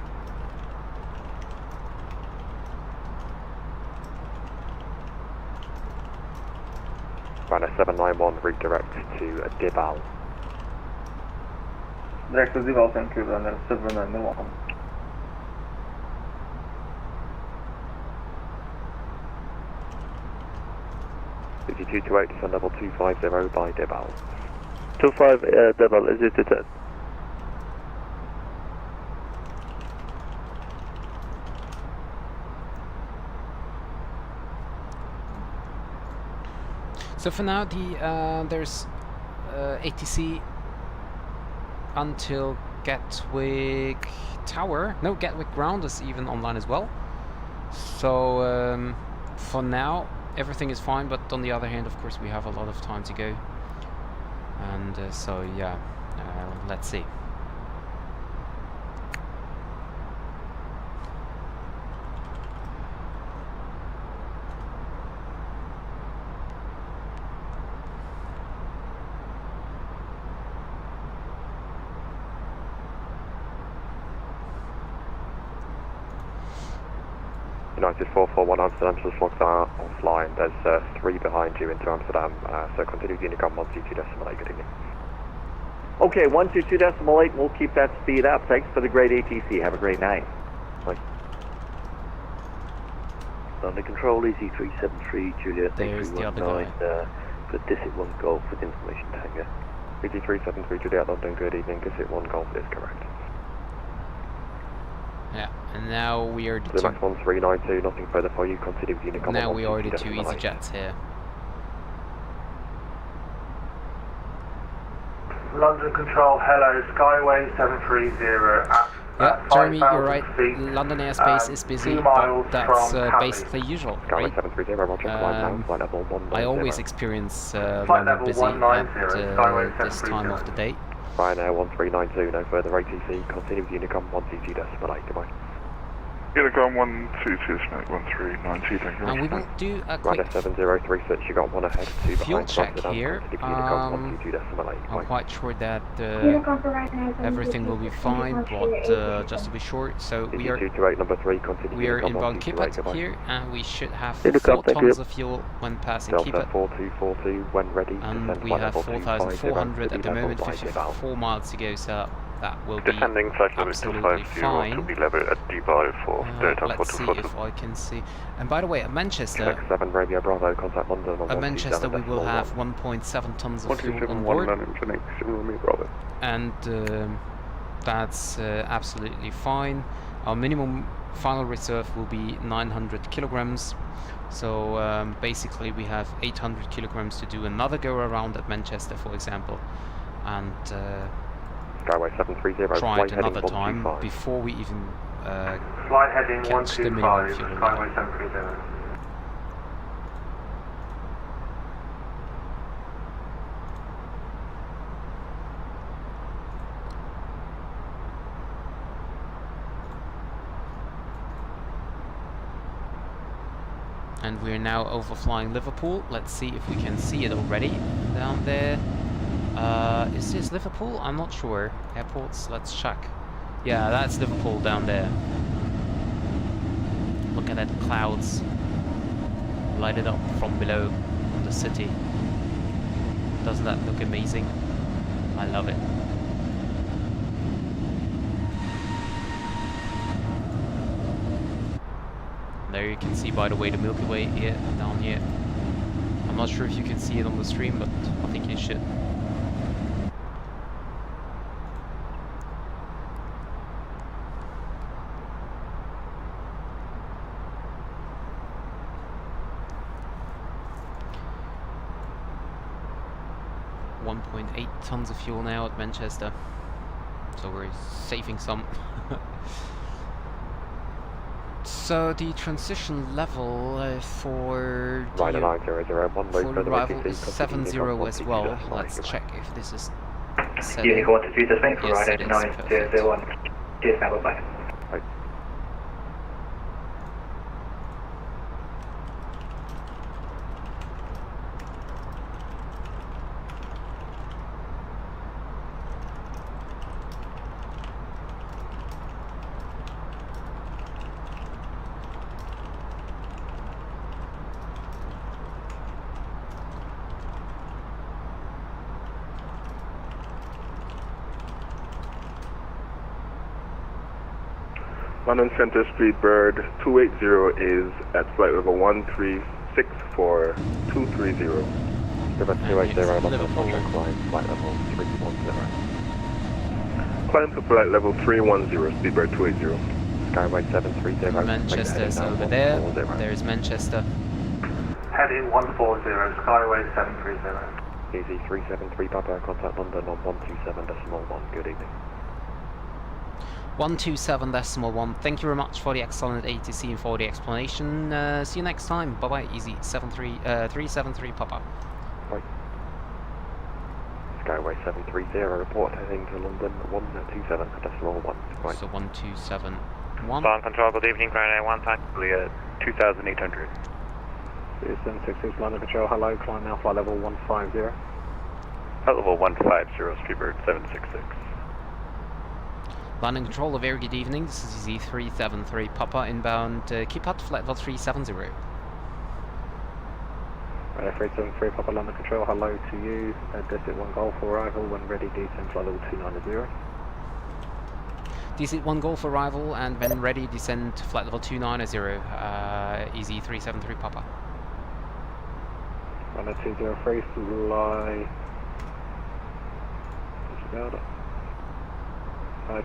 Ryder 791, redirect to Dibal. Direct to Dibal, thank you, runway 791. EG228, descend level 250 by Dibal. 25 Dibal, Easyjet. So for now, there's ATC until Gatwick Tower. No, Gatwick Ground is even online as well. So for now, everything is fine. But on the other hand, of course, we have a lot of time to go. And so yeah, let's see. United 441 Amsterdam, just locked offline. There's 3 behind you into Amsterdam, so continue with Unicom 122.8, good evening. Okay, 122.8, we'll keep that speed up. Thanks for the great ATC, have a great night. Bye. London Control, Easy 373, Juliet, There's the other guy. for Disit 1 Golf with information tango. Easy 373, Juliet, London, good evening, Disit 1 Golf is correct. Yeah, and now we are The max 1392, nothing further for you, continue with Unicom. Now we are the 2 Easyjets here. London Control, hello, Skyway 730 at Yeah, Jeremy, you're right. feet, London airspace is busy, 2 but miles that's from Cali. basically usual, Skyway right? 730, Roger, climb down, flight level 190. I always experience Flight London level busy 190, at Skyway this time of the day. Ryanair 1392, no further ATC, continue with Unicom 122.8, goodbye. Unicom 122.1390, thank you. And we will do a quick Ryanair 70336, you got 1 ahead, 2 fuel behind. check Amsterdam, here. continue with Unicom 122.8, I'm quite sure that everything will be fine, but just to be sure, so we are 228, number 3, continue we are in Unicom Kipat 122.8, here, and we should have Unicom, 4 thank you. tons of fuel when passing Delta Kipat. 4242, when ready, And descend we flight have level 250, 4,400 at the level moment, 5 54 miles to go, so that will be Descending flight level absolutely 250 fine. to be level at Dubai for Delta Let's see 4242. if I can see. And by the way, at Manchester, Quebec 7 Radio Bravo, contact London on we will have 1.7 tons of fuel on board, and that's absolutely fine. Our minimum final reserve will be 900 kilograms, so basically we have 800 kilograms to do another go around at Manchester, for example, and Skyway 730, try flight it another heading time 125. before we even Flight heading catch the minimum 125, fuel Skyway level. 730. And we're now overflying Liverpool. Let's see if we can see it already down there. Is this Liverpool? I'm not sure. Airports, let's check. Yeah, that's Liverpool down there. Look at that, clouds lighted up from below from the city. Doesn't that look amazing? I love it. There you can see, by the way, the Milky Way here, down here. I'm not sure if you can see it on the stream, but I think you should. 0.8 tons of fuel now at Manchester, so we're saving some. So the transition level for the arrival is 70 as well. Let's check if this is set. Unique 122 to Spain for Yes, Ryder it is. 9001. Cheers, now, bye. London Center Speedbird 280 is at flight level 136 for 230. River 280, London contract line, flight level 310. Climb to flight level 310, Speedbird 280. Skyway 730. Manchester's over there. There's Manchester. Heading 140, Skyway 730. Easy 373 Papa, contact London on 127.1. Good evening. 127.1. Thank you very much for the excellent ATC and for the explanation. See you next time. Bye bye. Easy 373 Papa. Bye. Skyway 730, report heading to London 127.1. Right. So 127.1. Spawn control, good evening, Ryanair 1 time. 2,800. 766 London Control, hello, climb now, flight level 150. Flight level 150, Speedbird 766. London Control, a very good evening. This is Z373 Papa inbound. Keep at flight level 370. Right, 373 Papa London Control, hello to you. Desert 1 Golf arrival, when ready, descend flight level 290. Descent 1 Golf arrival, and when ready, descend to flight level 290. Easy 373 Papa. Runner 203, fly.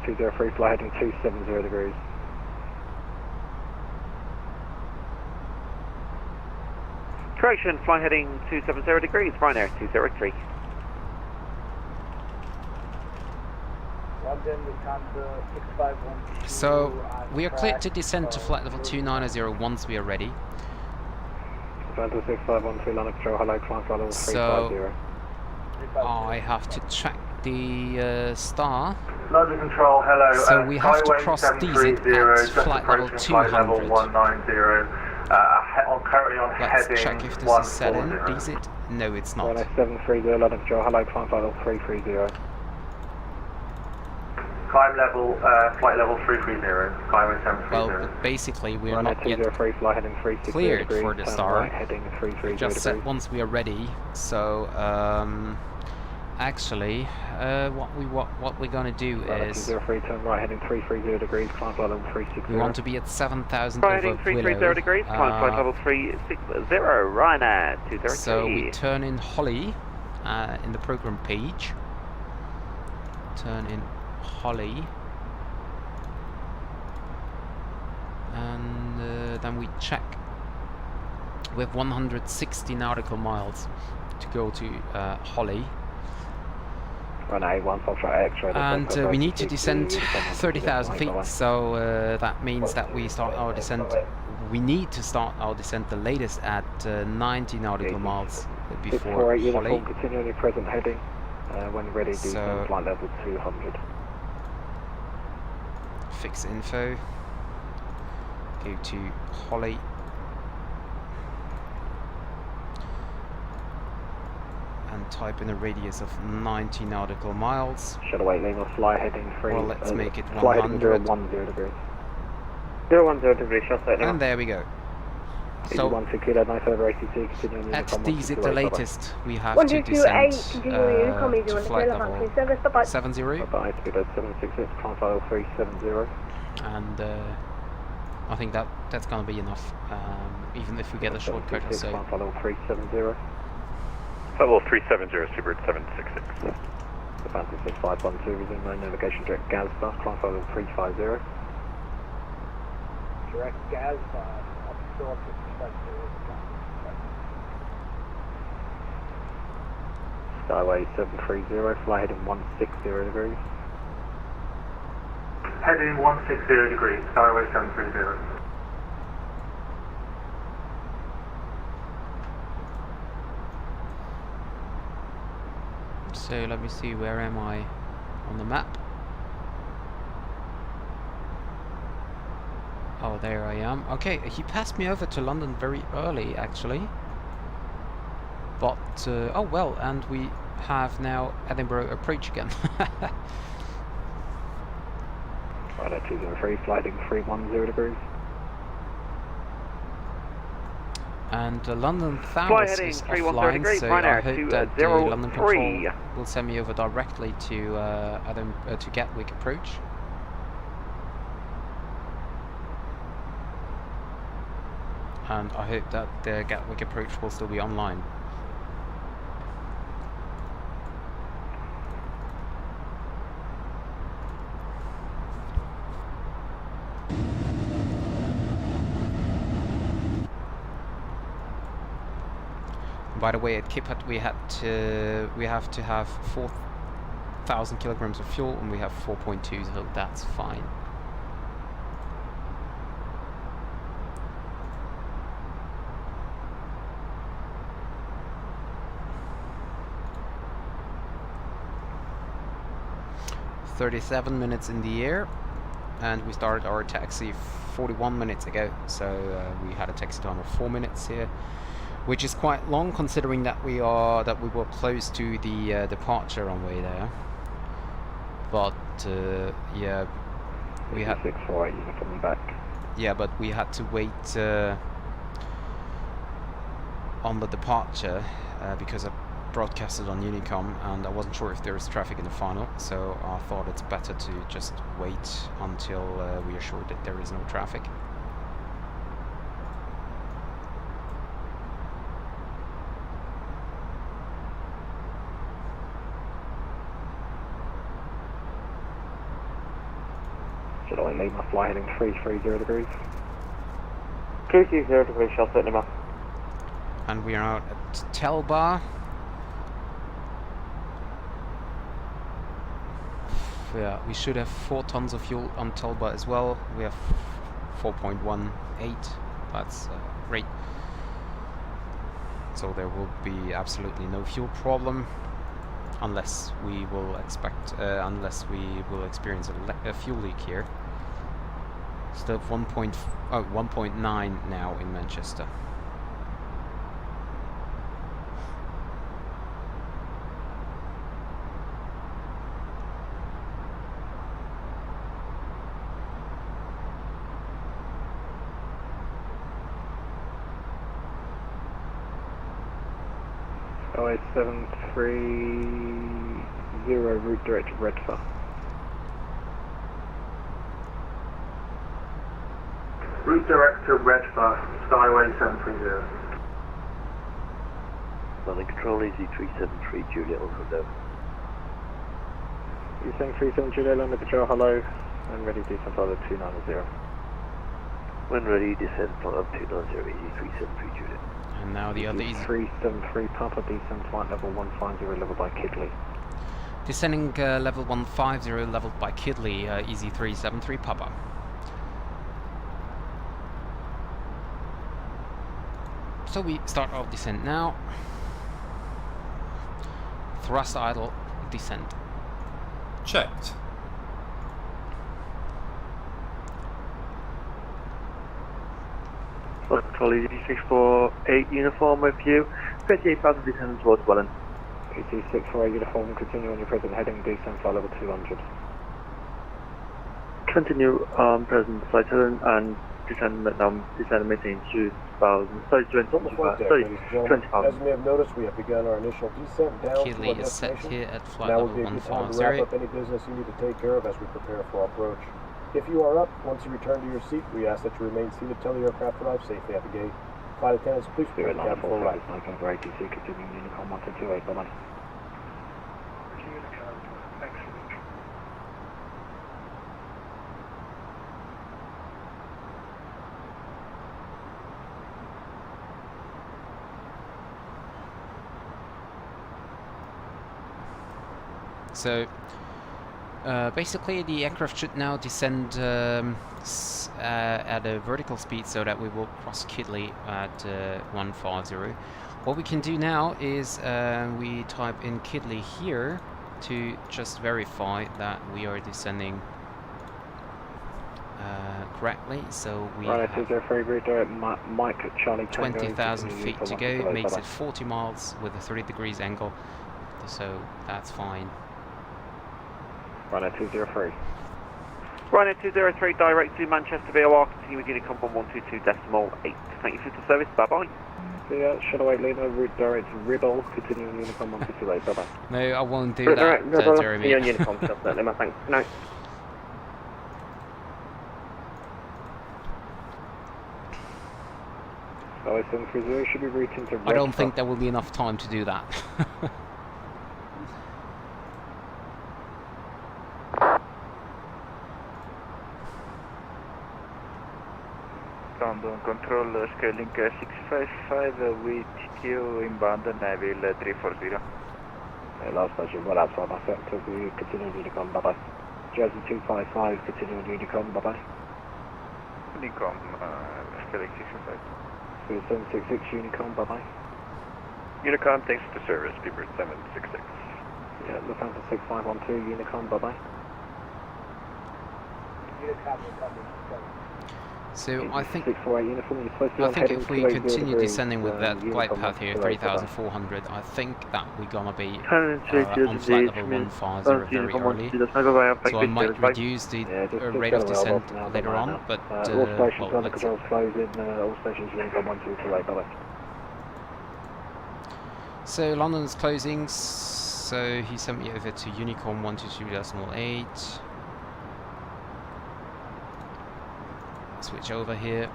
203, fly heading 270 degrees. Correction, fly heading 270 degrees, Ryanair 203. London, Lufthansa 651. So, we are cleared to descend to flight level 290 once we are ready. Lufthansa 6513, London Control, hello, climb flight level 350. So, I have to check the star. London Control, hello. So we have to Skyway cross 730, at just flight level approaching 200. flight level 190. Currently on Let's heading check if this is set in. Is it? No, it's not. Runner 730, London Control, hello, climb flight level 330. Climb level, flight level 330, Skyway 730. Well, but basically we're Runner not yet 203, fly heading 360 cleared degrees, for the turn star. right, heading 330 Just degrees. set once we are ready. So, actually, what we're gonna do is 203, turn right, heading 330 degrees, climb flight level 360. we want to be at 7,000 Fly over heading 330 Willow. degrees, climb flight level 360, Ryanair 203. So we turn in Holly in the program page. Turn in Holly. And then we check. We have 160 nautical miles to go to Holly. Runway 1 Foxtrot X-ray. And we need to descend 30,000 feet, so that means that we start our descent. We need to start our descent the latest at 90 nautical miles before Holly. Continue on your present heading. When ready, descend flight level 200. Fix info. Go to Holly. And type in a radius of 90 nautical miles. Shuttle weight Lima, fly heading 3. Well, let's make it 100. Fly heading 010 degrees. 010 degrees, shuttle weight Lima. And there we go. So 12 kilo, nice over ATC, continuing at these at the latest, we have to 1228, descend continuing, coming to flight level 70. Bye-bye, speed at 766, climb flight level 370. And I think that's going to be enough, even if we get a shortcut or so. Climb flight level 370. Level 370, Speedbird 766. The Phantom 6512, resume main navigation direct gas bus, climb flight level 350. Direct gas offshore 55 Skyway 730, fly heading 160 degrees. Heading 160 degrees, Skyway 730. So let me see, where am I on the map? Oh, there I am. Okay, he passed me over to London very early, actually. But, oh well, and we have now Edinburgh approach again. Rider 203, flighting 310 degrees. And London Fly Thales heading is 310 offline, degrees, so Ryanair I hope that the 203. London Control will send me over directly to to Gatwick approach. And I hope that the Gatwick approach will still be online. By the way, at Kippat we have to have 4,000 kilograms of fuel, and we have 4.2, so that's fine. "37 minutes in the air, and we started our taxi 41 minutes ago, so we had a taxi time of 4 minutes here, which is quite long considering that we were close to the departure runway there. But yeah, we had 648, you're coming back. Yeah, but we had to wait on the departure because I broadcasted on Unicom, and I wasn't sure if there was traffic in the final, so I thought it's better to just wait until we are sure that there is no traffic. Should I leave my fly heading 330 degrees? 330 degrees, shall set them up. And we are out at Telbar. Yeah, we should have 4 tons of fuel on Telbar as well. We have 4.18. That's great. So there will be absolutely no fuel problem, unless we will experience a fuel leak here. Still 1.9 now in Manchester. Skyway 730, route direct to Redford. Route direct to Redford, Skyway 730. London Control, Easy373, Juliet, on from there. E737 Juliet, London Control, hello, and ready to descend flight of 290. When ready, descend flight of 290, Easy373 Juliet. And now the other Easy373 Papa, descend flight level 150, level by Kidley. Descending level 150, leveled by Kidley, Easy373 Papa. So we start our descent now. Thrust idle descent. Checked. London Control, EC648 uniform with you. 38,000 descending towards Welland. EC648 uniform, continue on your present heading, descend flight level 200. Continue present flight 7 and descend maintain 2,000. Sorry, 20,000. As you may have noticed, we have begun our initial descent down to Kidley our is set destination. here at flight Now level would be a good time to wrap 150. up any business you need to take care of as we prepare for our approach. If you are up, once you return to your seat, we ask that you remain seated till the aircraft arrives safely at the gate. Flight attendants, please prepare the cabin for right. November 82, continuing Unicom 128, bye-bye. So basically the aircraft should now descend at a vertical speed so that we will cross Kidley at 150. What we can do now is we type in Kidley here to just verify that we are descending correctly. So we have 20,000 feet to go, makes it 40 miles with a 30 degrees angle, so that's fine. Runway 203. Ryanair 203, direct to Manchester VOR, continue with Unicom 122.8. Thank you for the service, bye bye. Should I wait, Lima, route direct to Ribble, continuing Unicom 122.8, bye bye. No, I won't do that, Jeremy. See you on Unicom, Lima, thanks. Good night. So 730 should be routing to I don't think there will be enough time to do that. London Control, scaling 655 with you inbound Naval 340. Last station, well outside my sector, we continue Unicom, bye bye. Jersey 255, continuing Unicom, bye bye. Unicom, scaling 655. 766 Unicom, bye bye. Unicom, thanks for the service, Beaver 766. Yeah, Lufthansa 6512, Unicom, bye bye. So I think if we to continue 80 descending with that glide Unicom path here, 3,400, I think that we're gonna be on 120 flight level 150 very early. So I might reduce the rate of descent later on, but all stations well, under let's control closing, all stations Unicom 122.8, bye bye. So London is closing, so he sent me over to Unicom 122.8. Switch over here,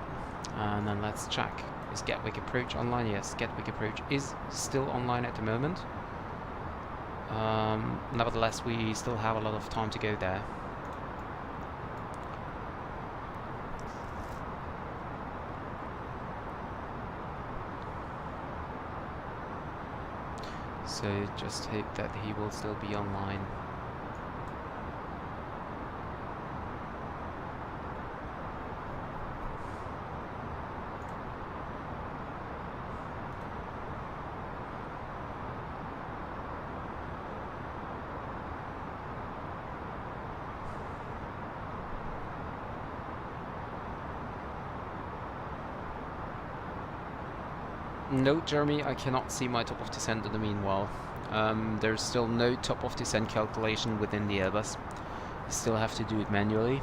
and then let's check. Is Gatwick approach online? Yes, Gatwick approach is still online at the moment. Nevertheless, we still have a lot of time to go there. So just hope that he will still be online. No, Jeremy, I cannot see my top of descent in the meanwhile. There's still no top of descent calculation within the Airbus. You still have to do it manually.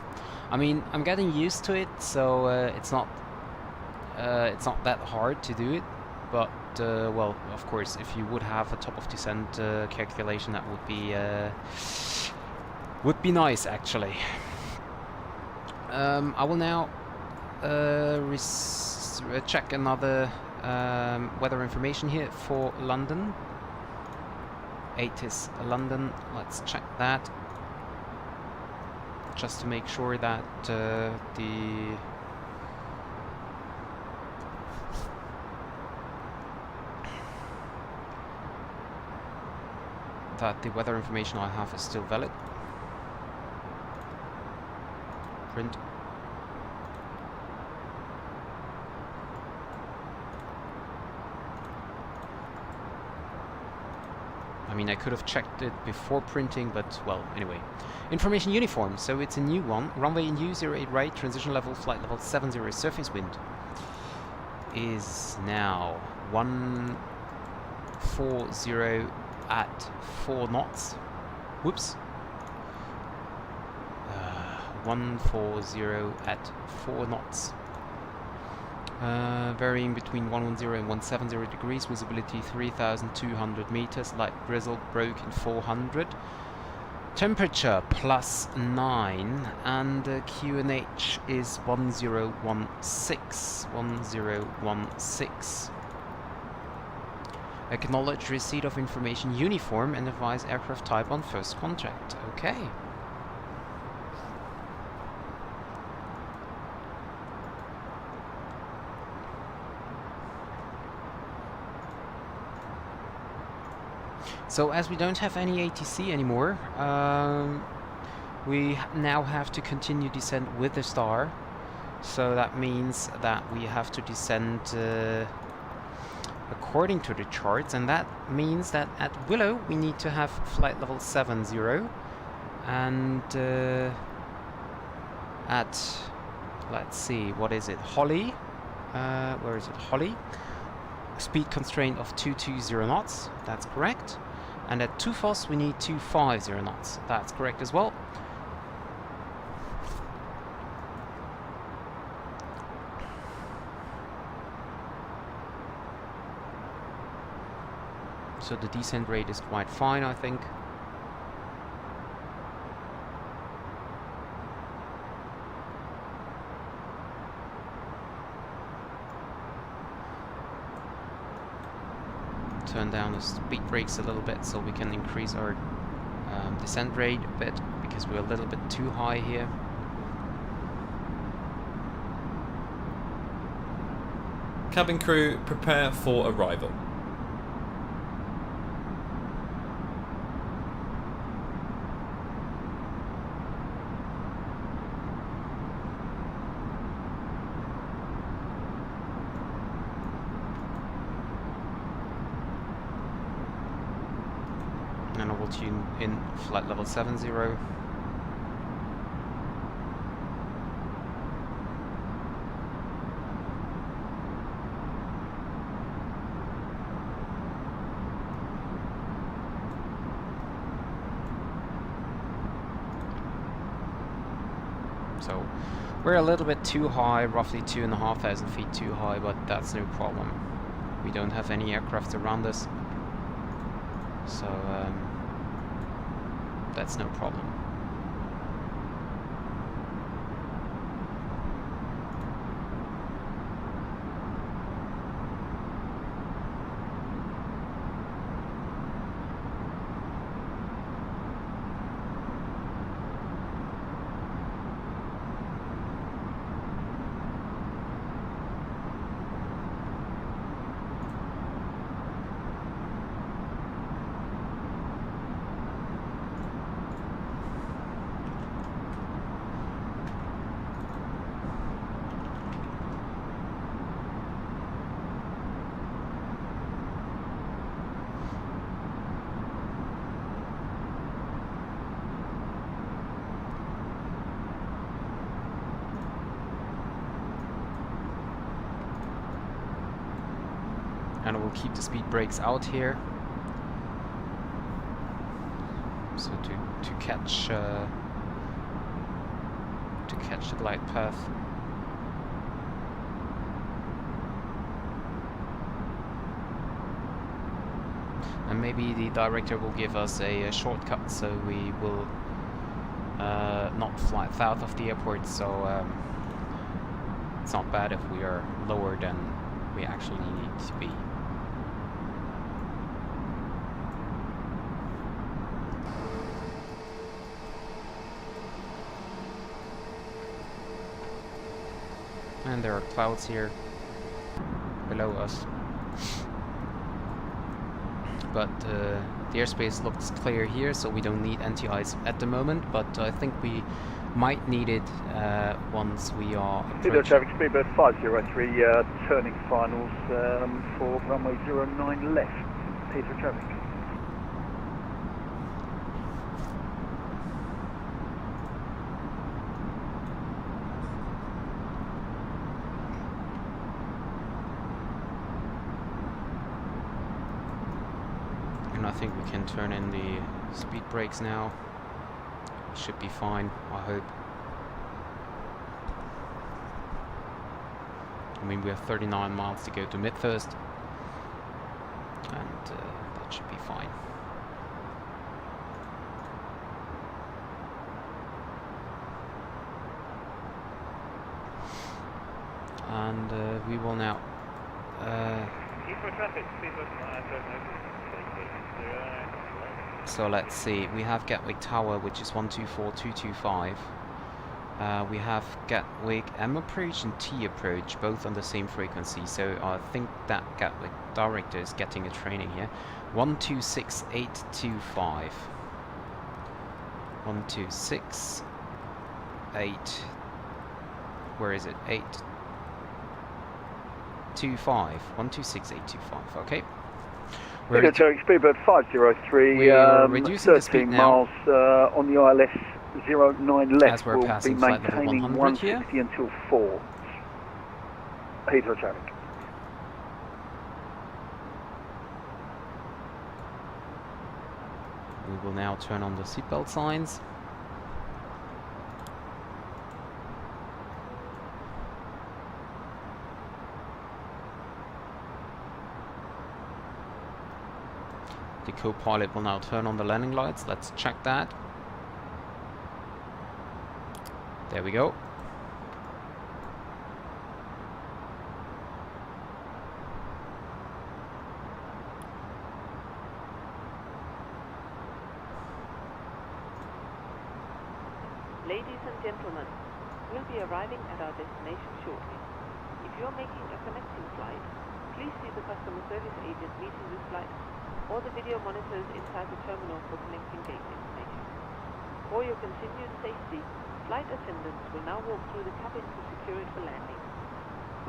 I mean, I'm getting used to it, so it's not that hard to do it. But well, of course, if you would have a top of descent calculation, that would be nice, actually. I will now check another weather information here for London. 8 is London. Let's check that, just to make sure that the weather information I have is still valid. Print. I mean, I could have checked it before printing, but, well, anyway. Information uniform, so it's a new one. Runway in use, 08 right, transition level, flight level 70, surface wind is now 140 at 4 knots. Whoops. 140 at 4 knots. Varying between 110 and 170 degrees, visibility 3,200 meters, light drizzle, broken 400. Temperature +9, and QNH is 1016. 1016. Acknowledge receipt of information uniform and advise aircraft type on first contact. Okay. So as we don't have any ATC anymore, we now have to continue descent with the star. So that means that we have to descend according to the charts, and that means that at Willow we need to have flight level 70, and at, let's see, what is it, Holly, where is it, Holly, speed constraint of 220 knots, that's correct, and at Tufos we need 250 knots, that's correct as well. So the descent rate is quite fine, I think. Turn down the speed brakes a little bit so we can increase our descent rate a bit, because we're a little bit too high here. Cabin crew, prepare for arrival. And I will tune in flight level 70. So we're a little bit too high, roughly 2,500 feet too high, but that's no problem. We don't have any aircraft around us, so that's no problem. And I will keep the speed brakes out here, so to catch the glide path. And maybe the director will give us a shortcut, so we will not fly south of the airport. So it's not bad if we are lower than we actually need to be. And there are clouds here below us, but the airspace looks clear here, so we don't need anti-ice at the moment, but I think we might need it once we are Easyjet traffic speedbird 503, turning finals for runway 09 left, Heathrow traffic. And I think we can turn in the speed brakes now. Should be fine, I hope. I mean, we have 39 miles to go to Midthirst, and that should be fine. And we will now so let's see, we have Gatwick Tower, which is 124,225, We have Gatwick M approach and T approach, both on the same frequency, so I think that Gatwick director is getting a training here. 126825. 1268. Where is it? 825. 126825. Okay. Military Speedbird 503. We are reducing the speed 13 now. miles on the ILS 09 left. As we're We'll passing be flight level maintaining 100 here. 160 until 4. Heathrow traffic. We will now turn on the seatbelt signs. The co-pilot will now turn on the landing lights. Let's check that. There we go. Ladies and gentlemen, we'll be arriving at our destination shortly. If you're making a connecting flight, please see the customer service agent meeting this flight or the video monitors inside the terminal for connecting gate information. For your continued safety, flight attendants will now walk through the cabin to secure it for landing.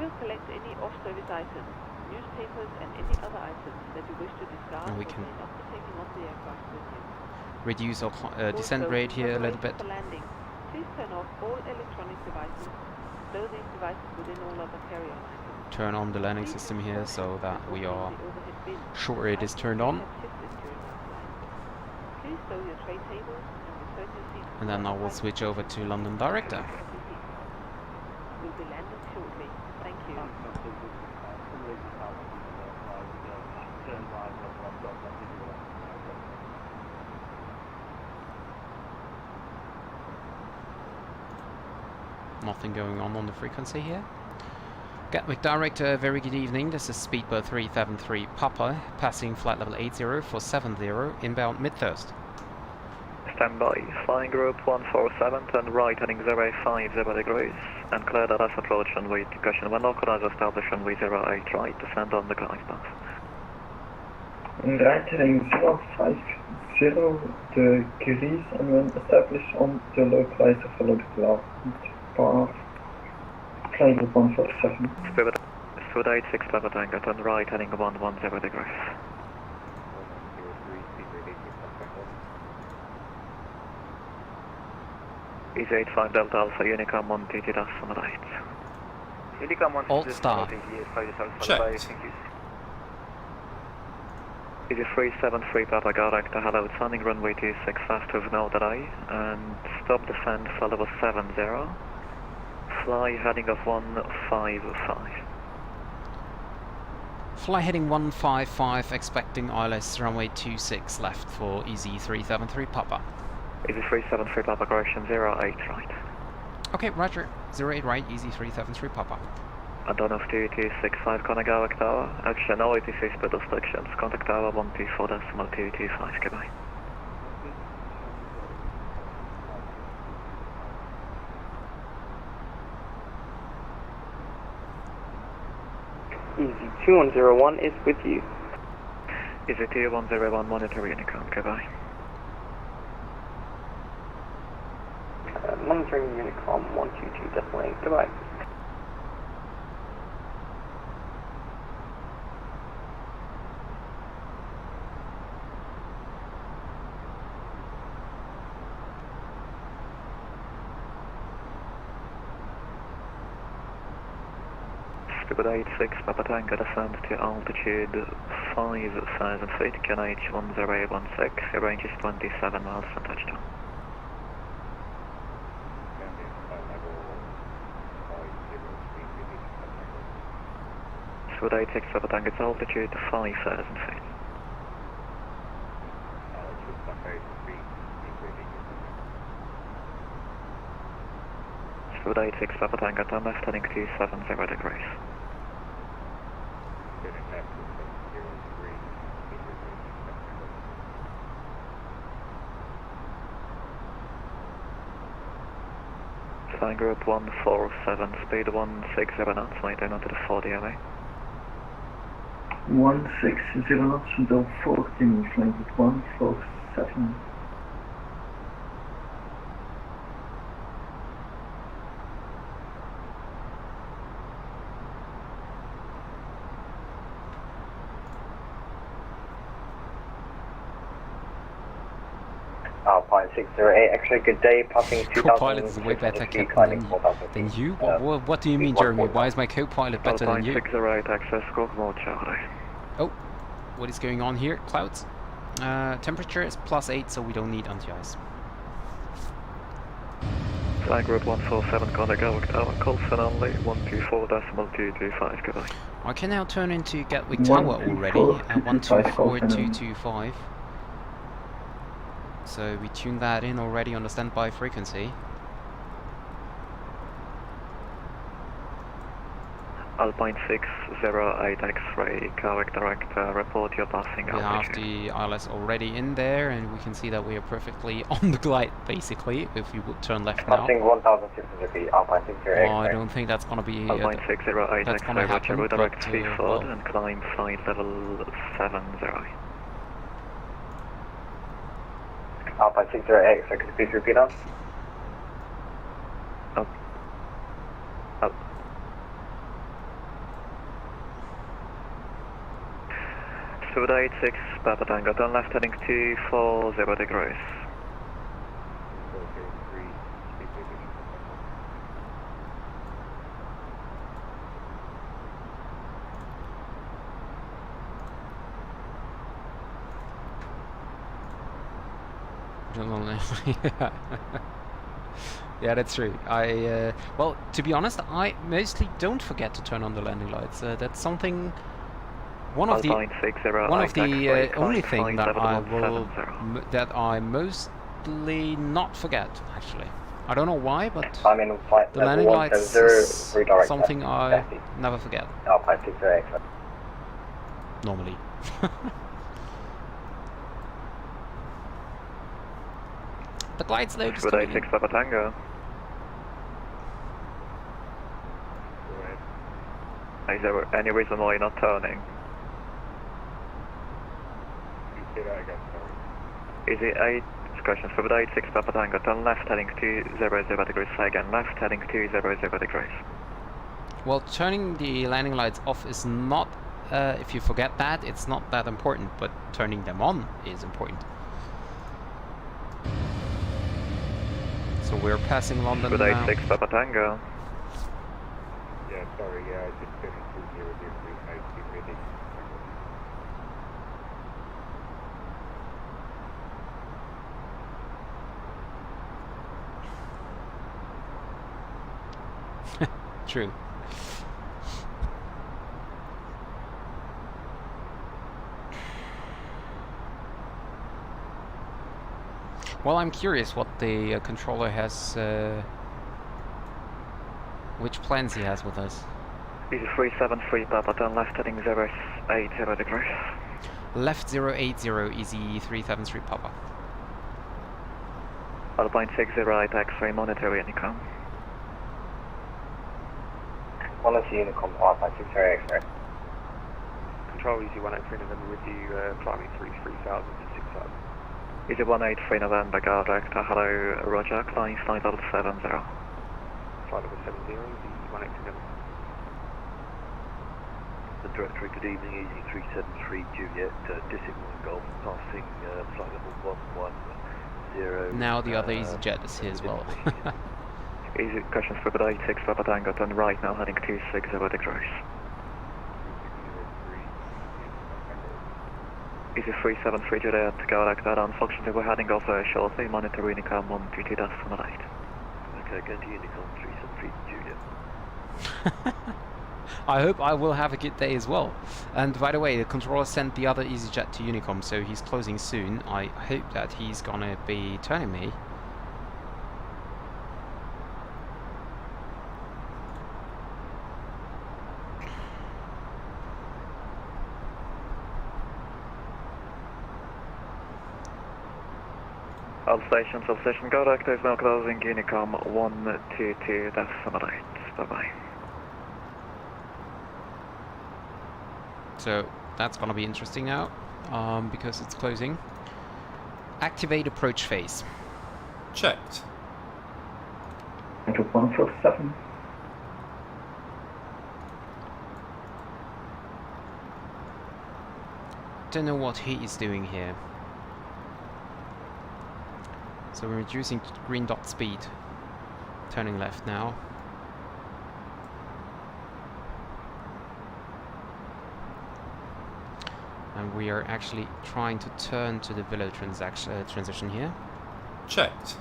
We'll collect any off-service items, newspapers and any other items that you wish to discard And we or can may not be taken off the aircraft with you. reduce our descent Also, rate here a little bit. for landing, please turn off all electronic devices, stow these devices within all other carry-on items. Turn on the landing system here so that we are sure it is turned on. Please stow your tray tables and return your seat. And then I will switch over to London Director. We'll be landing shortly. Thank you. Nothing going on the frequency here. Gatwick Director, very good evening. This is Speedbird 373 Papa, passing flight level 80 for 70, inbound Midthirst. Standby, flying group 147, turn right heading 050 degrees, and clear the rest approach runway to cushion 1, authorized establish runway 08 right, descend on the glide path. Right heading 050 degrees and when established on the localizer follow the glide path. Flying group 147. Speed 86 Papa Tango, turn right heading 110 degrees. Easyjet 5 Delta Alpha, Unicom 1 TT dash on the right. Unicom 1 Alt star. Checked. Easy 373 Papa Director, hello, turning runway 26 fast with no delay, and stop descent for level 70. Fly heading of 155. Fly heading 155, expecting ILS runway 26 left for Easy 373 Papa. Easy 373 Papa, correction 08 right. Okay, roger. 08 right, Easy 373 Papa. Antonov 2265 Gatwick Tower, action all ATC speed restrictions, contact tower 124.225, goodbye. Easy 2101 is with you. Easy 2101 monitor Unicom, goodbye. Monitoring Unicom 122.8, goodbye. Speed 86 Papa Tango, descend to altitude 5,000 feet, QNH 1016, your range is 27 miles from touchdown. Speed 86 Papa Tango, altitude 5,000 feet. Speed 86 Papa Tango, turn left heading 270 degrees. Flying group 147, speed 160 knots, maintain onto the 40 MA. 160 knots until 14, flying group 147. Alpine 608, actually good day, passing 2000. Co-pilot is way better captain than you? What do you mean, Jeremy? Why is my co-pilot better than you? 608, access squawk mode, Charlie. Oh, what is going on here? Clouds. Temperature is +8, so we don't need anti-ice. Flying group 147, contact Gatwick Tower, Colson only, 124.225, goodbye. I can now turn into Gatwick Tower already, 124225. So we tuned that in already on the standby frequency. Alpine 608 X-ray, Gatwick direct, report your passing. We have the ILS already in there, and we can see that we are perfectly on the glide, basically, if you would turn left now. Passing 1600 feet, Alpine 608. Well, I don't think that's going to be... Alpine 608 that's going to happen, but, direct speed forward well. and climb flight level 70. Alpine 608, so could you please repeat that? Up. Up. Suda 86, Papa Tango, turn left heading 240 degrees. Yeah, that's true. Well, to be honest, I mostly don't forget to turn on the landing lights. That's something. One of the only thing that I mostly not forget, actually. I don't know why, but the landing lights is something I never forget. Normally. The glide slope is coming in. 86 Papa Tango. Is there any reason why you're not turning? Is it 8 discussions for 86 Papa Tango, turn left heading 200 degrees, say again, left heading 200 degrees. Well, turning the landing lights off is not, if you forget that, it's not that important, but turning them on is important. So we're passing London now. 86 Papa Tango. Yeah, sorry, yeah, I just finished 20 ready. True. Well, I'm curious what the controller has, which plans he has with us. Easy 373 Papa, turn left heading 080 degrees. Left 080, easy 373 Papa. Alpine 608 X-ray, monitor Unicom. Monitor Unicom, Alpine 608 X-ray. Control Easy 183 November with you, climbing 3000 to 6000. Easy 183 November, guard director, hello, roger, climbing flight level 70. Flight level 70, Easy 183 November. The directory, good evening, Easy 373 Juliet, Dissignal Golf, passing flight level 110. Now the other Easyjet is here as well. Easy, questions for 86 Papa Tango, turn right now, heading 260 degrees. Easy 373 Juliet, go like that, unfortunately we're heading off shortly, monitor Unicom 122.8. Okay, going to Unicom 373 Juliet. I hope I will have a good day as well. And by the way, the controller sent the other Easyjet to Unicom, so he's closing soon. I hope that he's gonna be turning me. All stations, all station Gatwick, there's now closing Unicom 122, that's summarized. Bye-bye. So that's gonna be interesting now, because it's closing. Activate approach phase. Checked. 147. Don't know what he is doing here. So we're reducing green dot speed. Turning left now. And we are actually trying to turn to the below transition here. Checked.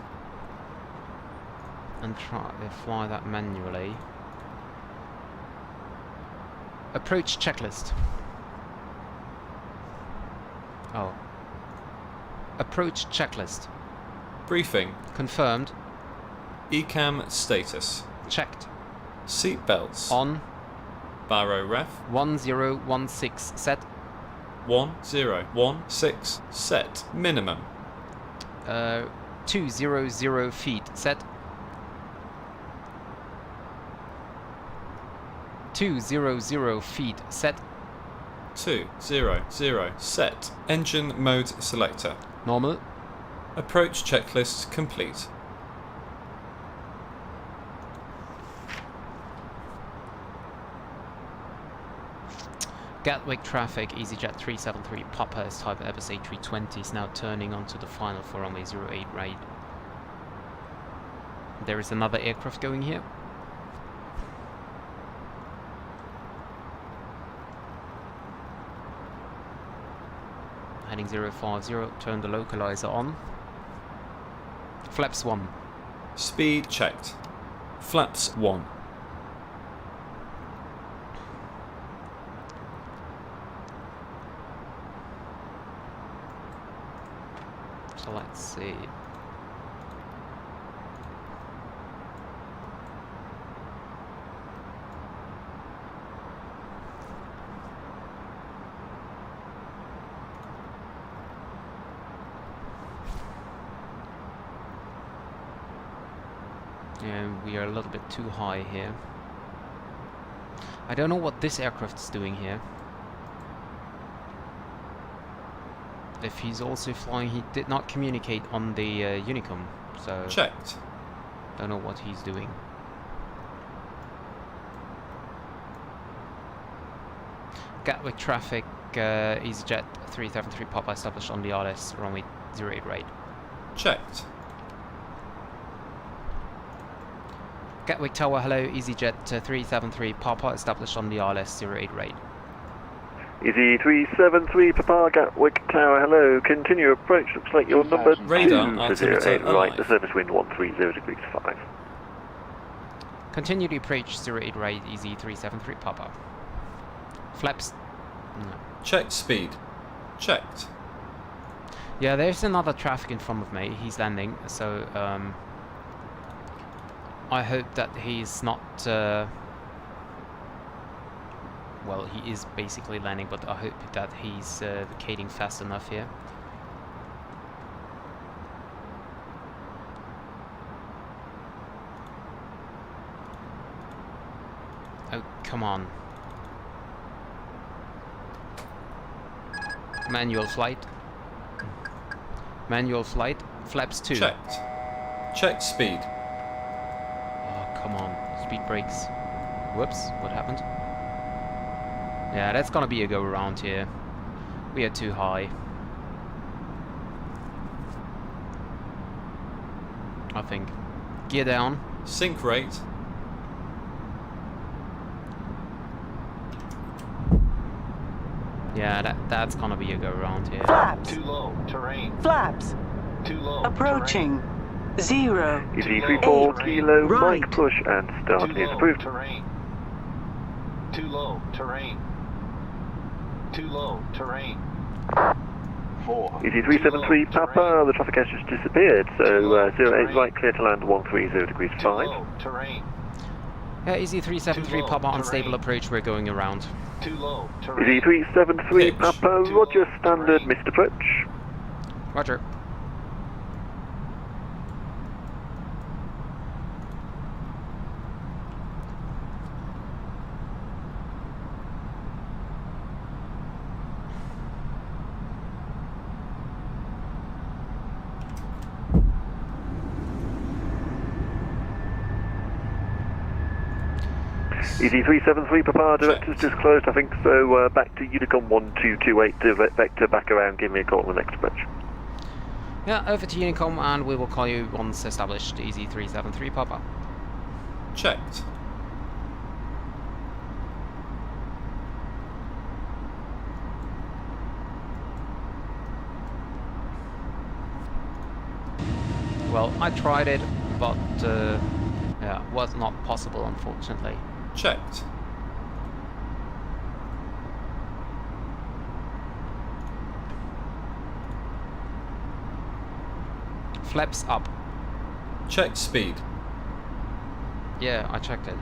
And try to fly that manually. Approach checklist. Oh. Approach checklist. Briefing. Confirmed. ECAM status. Checked. Seat belts. On. Barrow ref. 1016 set. 1016 set. Minimum. 200 feet set. 200 feet set. 200 set. Engine mode selector. Normal. Approach checklist complete. Gatwick traffic, Easyjet 373 Papa is type Airbus A320 is now turning onto the final for runway 08 right. There is another aircraft going here. Heading 050, turn the localizer on. Flaps 1. Speed checked. Flaps 1. So let's see. Yeah, we are a little bit too high here. I don't know what this aircraft is doing here. If he's also flying, he did not communicate on the Unicom, so... Checked. Don't know what he's doing. Gatwick traffic, EasyJet 373 Papa established on the RS runway 08 right. Checked. Gatwick Tower, hello, EasyJet 373 Papa established on the RS 08 right. Easy 373 Papa Gatwick Tower, hello, continue approach, looks like your number 2 Radar for 08 right, the service wind 130 degrees 5. Continue the approach 08 right, Easy 373 Papa. Flaps... no. Checked speed. Checked. Yeah, there's another traffic in front of me, he's landing, so I hope that he's not... well, he is basically landing, but I hope that he's vacating fast enough here. Oh, come on. Manual flight. Manual flight. Flaps 2. Checked. Checked speed. Oh, come on. Speed brakes. Whoops, what happened? Yeah, that's gonna be a go around here. We are too high. I think. Gear down. Sync rate. Yeah, that's gonna be a go around here. Flaps. Too low. Terrain. Flaps. Too low. Approaching. 0. Easy 34 kilo, Right. mic push and start is approved. Terrain. Too low. Terrain. Too low. Terrain. 4. Easy 373 Papa, the traffic has just disappeared, so 08 right, clear to land 130 degrees 5. Terrain. Yeah, Easy 373 Papa, unstable approach, we're going around. Too low. Easy 373 Pitch. Papa, Too low. roger, standard, missed approach. Roger. Easy 373, Papa, director's just closed, I think, so back to Unicom 1228 to vector back around, give me a call on the next approach. Yeah, over to Unicom, and we will call you once established. Easy 373, Papa. Checked. Well, I tried it, but yeah, was not possible, unfortunately. Checked. Flaps up. Check speed. Yeah, I checked it.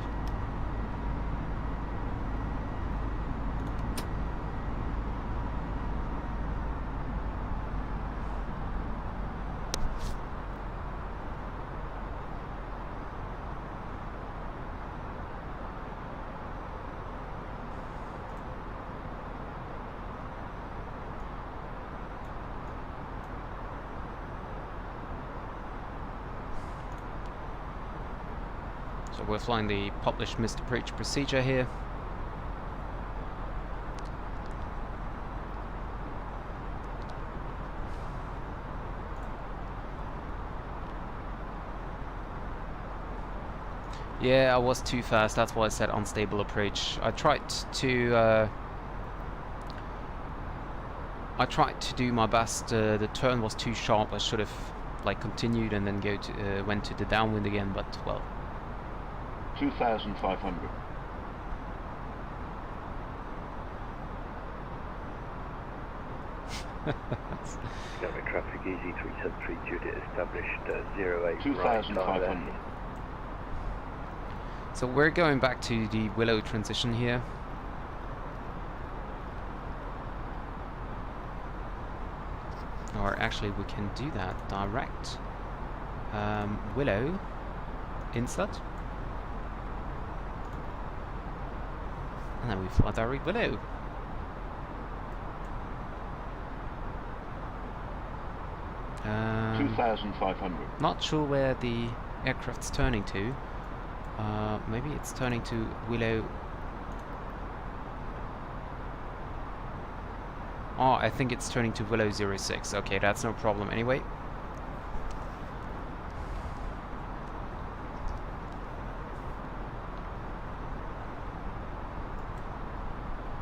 So we're flying the published missed approach procedure here. Yeah, I was too fast, that's why I said unstable approach. I tried to do my best. The turn was too sharp. I should have like continued and then went to the downwind again, but well. 2,500. Gatwick traffic, Easy 373, Juliet established 08. 2,500. So we're going back to the Willow transition here. Or actually we can do that direct. Willow, insert. And then we fly direct Willow. Um, 2,500. Not sure where the aircraft's turning to. Maybe it's turning to Willow. Oh, I think it's turning to Willow 06. Okay, that's no problem anyway.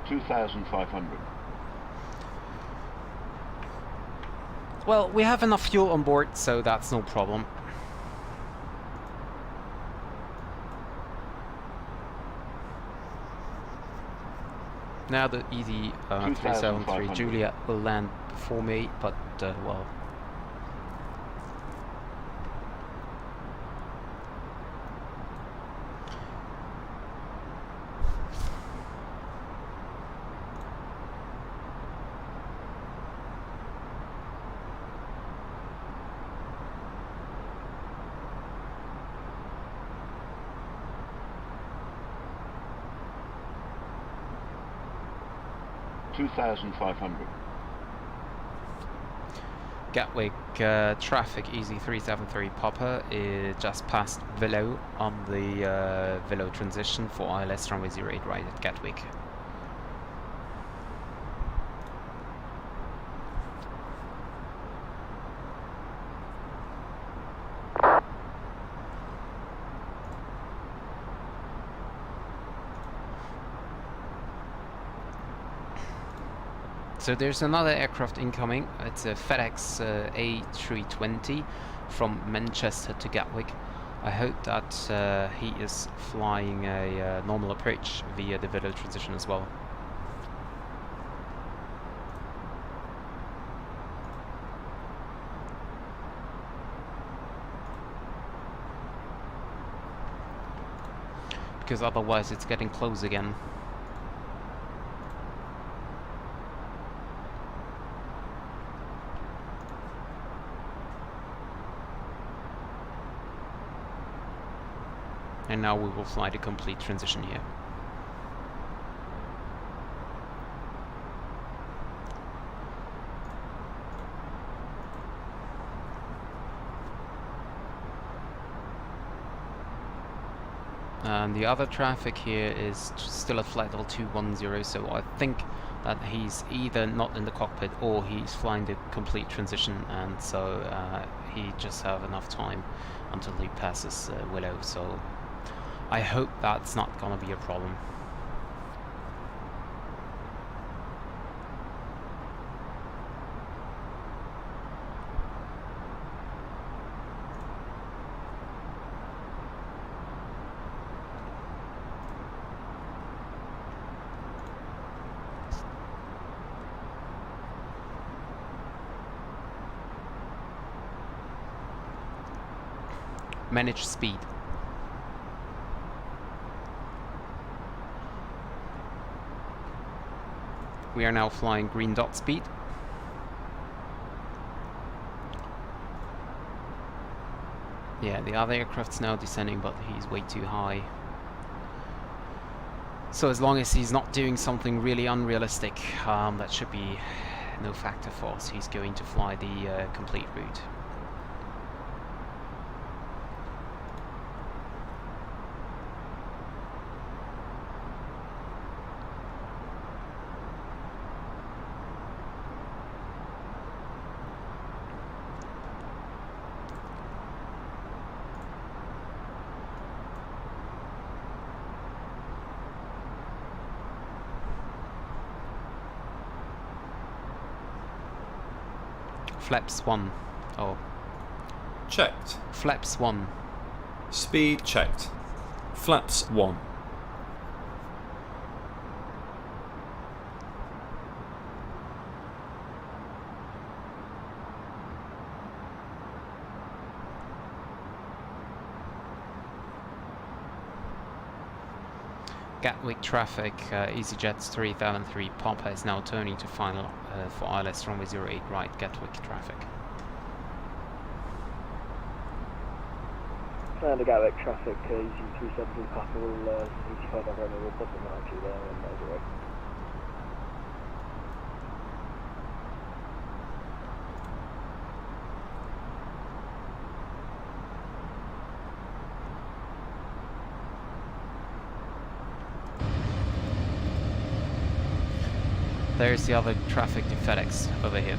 $2,500. Well, we have enough fuel on board, so that's no problem. Now the Easy 373 Juliet will land before me, but well. $2,500. Gatwick traffic Easy 373 Papa is just past Willow on the Willow transition for ILS runway 08 right at Gatwick. So there's another aircraft incoming. It's a FedEx A320 from Manchester to Gatwick. I hope that he is flying a normal approach via the Willow transition as well. Because otherwise it's getting close again. And now we will fly the complete transition here. And the other traffic here is still at flight level 210, so I think that he's either not in the cockpit or he's flying the complete transition, and so he just have enough time until he passes Willow, so I hope that's not gonna be a problem. Manage speed. We are now flying green dot speed. Yeah, the other aircraft's now descending, but he's way too high. So as long as he's not doing something really unrealistic, that should be no factor for us. He's going to fly the complete route. Flaps 1. Oh. Checked. Flaps 1. Speed checked. Flaps 1. Gatwick traffic, Easyjet's 3003 Papa is now turning to final for ILS runway 08 right, Gatwick traffic. London Gatwick traffic, EZ370 Papa will 85 over runway, we'll put them out to there and over it. There's the other traffic to FedEx over here.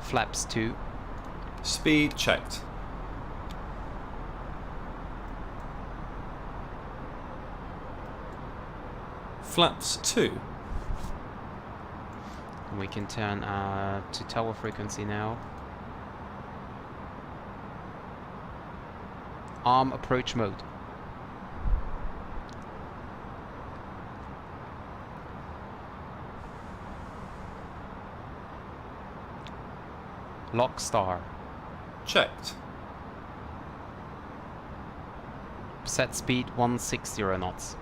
Flaps 2. Speed checked. Flaps 2. We can turn to tower frequency now. Arm approach mode. Lock star. Checked. Set speed 160 knots.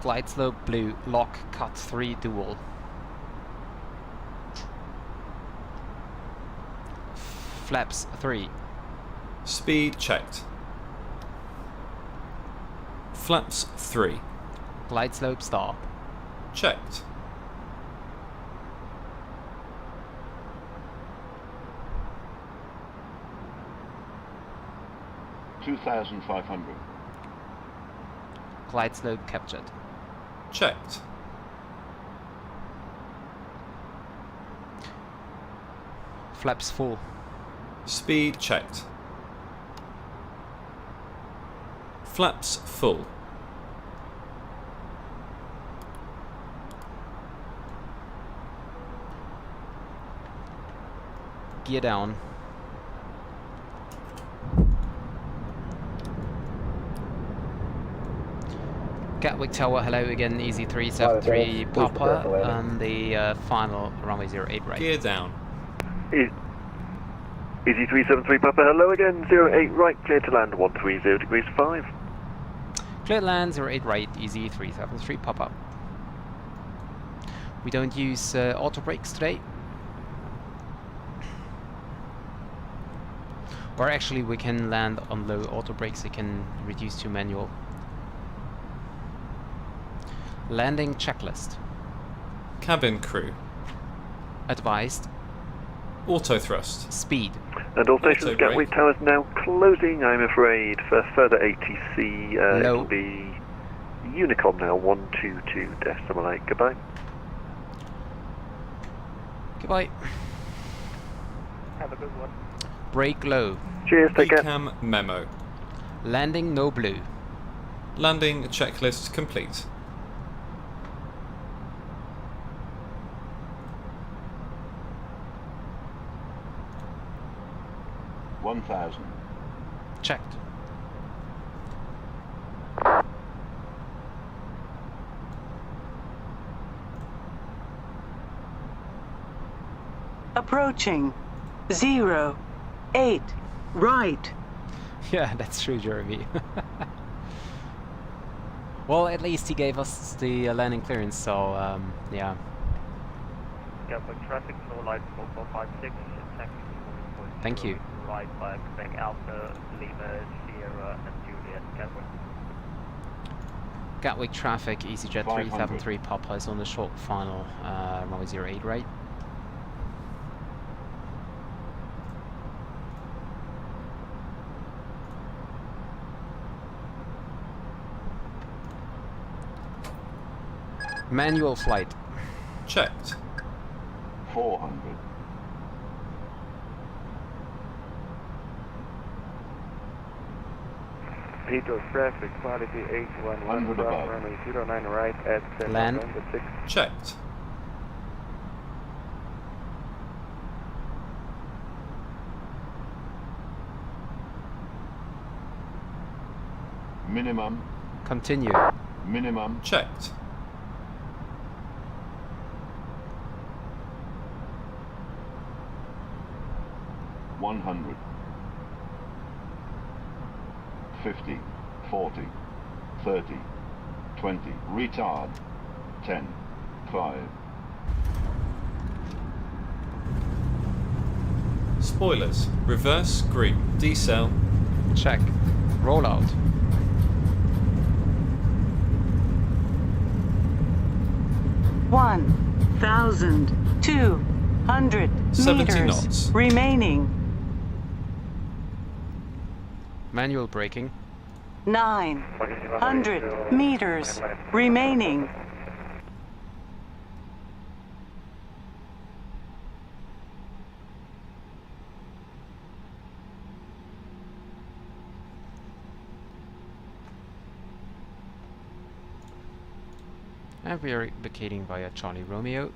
Glide slope blue, lock, cut 3 dual. Flaps 3. Speed checked. Flaps 3. Glide slope star. Checked. $2,500. Glide slope captured. Checked. Flaps full. Speed checked. Flaps full. Gear down. Gatwick Tower, hello again, Easy 373 Papa, on the final runway 08 right. Gear down. Easy 373 Papa, hello again, 08 right, clear to land 130 degrees 5. Clear to land 08 right, Easy 373 Papa. We don't use auto brakes today. Or actually we can land on low auto brakes, it can reduce to manual. Landing checklist. Cabin crew. Advised. Auto thrust. Speed. And all stations, Gatwick Tower's now closing, I'm afraid, for further ATC. It'll be Unicom now, 122.8. Goodbye. Goodbye. Have a good one. Brake low. Cheers, take care. Cam memo. Landing no blue. Landing checklist complete. Checked. Approaching 08 right. Yeah, that's true, Jeremy. Well, at least he gave us the landing clearance, so yeah. Gatwick traffic, no lights 4456, Thank you. Right by Quebec Alpha, Lima, Sierra, and Juliet, Gatwick. Gatwick traffic, Easyjet 373 Papa is on the short final, runway 08 right. Manual flight. Checked. 400. Peter traffic, quality 811, runway 09 right at land. November 6. Checked. Minimum. Continue. Minimum. Checked. $100. 50, 40, 30, 20, retard, 10, 5. Spoilers, reverse, green, decel. Check. Rollout. One 1,200 70 meters knots. remaining. Manual braking. 900 meters remaining. And we are vacating via Charlie Romeo.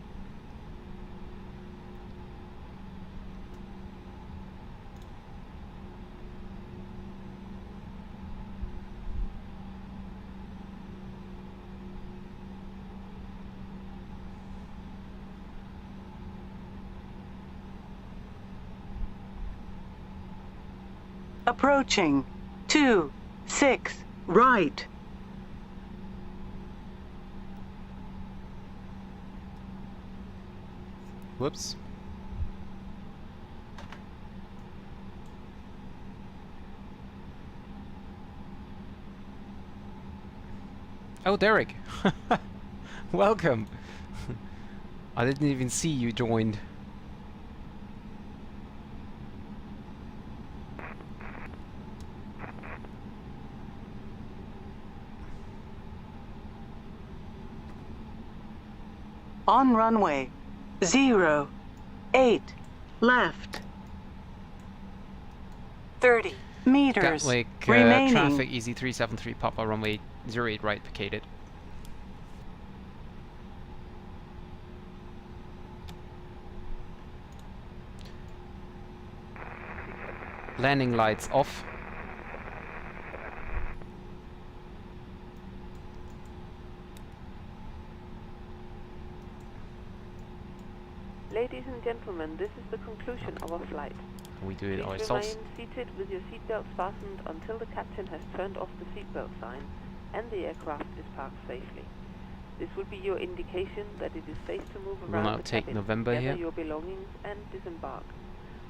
Approaching 26 right. Whoops. Oh, Derek. Welcome. I didn't even see you joined. On runway 08 left. 30 meters Gatwick remaining. traffic, Easy 373 Papa, runway 08 right, vacated. Landing lights off. Ladies and gentlemen, this is the conclusion of our flight. We do it Please ourselves. remain seated with your seatbelts fastened until the captain has turned off the seatbelt sign and the aircraft is parked safely. This will be your indication that it is safe to move We'll around now the take cabin, November gather here. your belongings and disembark.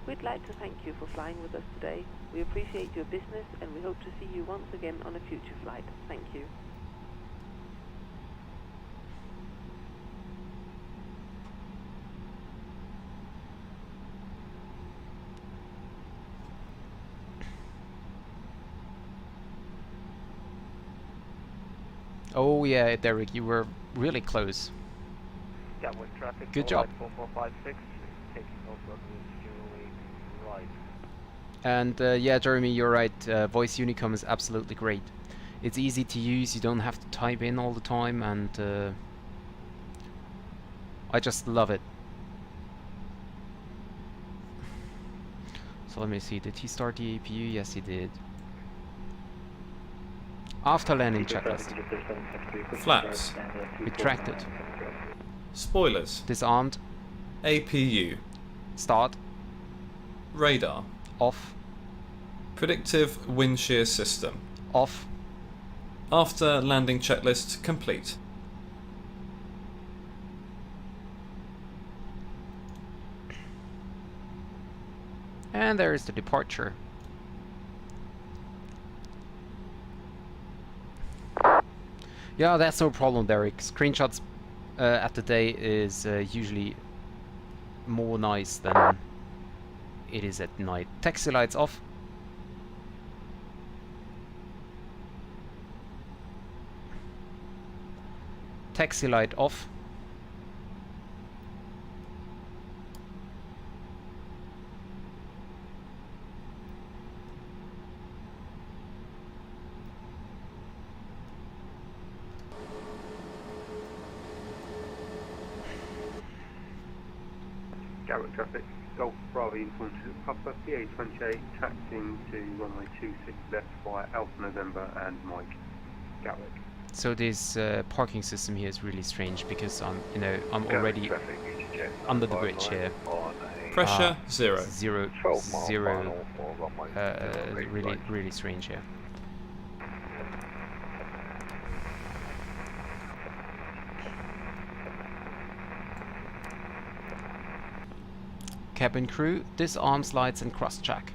We'd like to thank you for flying with us today. We appreciate your business and we hope to see you once again on a future flight. Thank you. Oh yeah, Derek, you were really close. Gatwick traffic. Good job. 4456, taking off runway 08 right. And yeah, Jeremy, you're right. Voice Unicom is absolutely great. It's easy to use. You don't have to type in all the time, and I just love it. So let me see. Did he start the APU? Yes, he did. After landing checklist. Flaps. Retracted. Spoilers. Disarmed. APU. Start. Radar. Off. Predictive wind shear system. Off. After landing checklist complete. And there is the departure. Yeah, that's no problem, Derek. Screenshots at the day is usually more nice than it is at night. Taxi lights off. Taxi light off. Gatwick traffic, Golf Bravo Influence Papa, PA28, taxiing to runway 26 left via Alpha November and Mike, Gatwick. So this parking system here is really strange because I'm already under the bridge here. Pressure zero. Zero. Really strange here. Cabin crew, disarm slides and cross-check.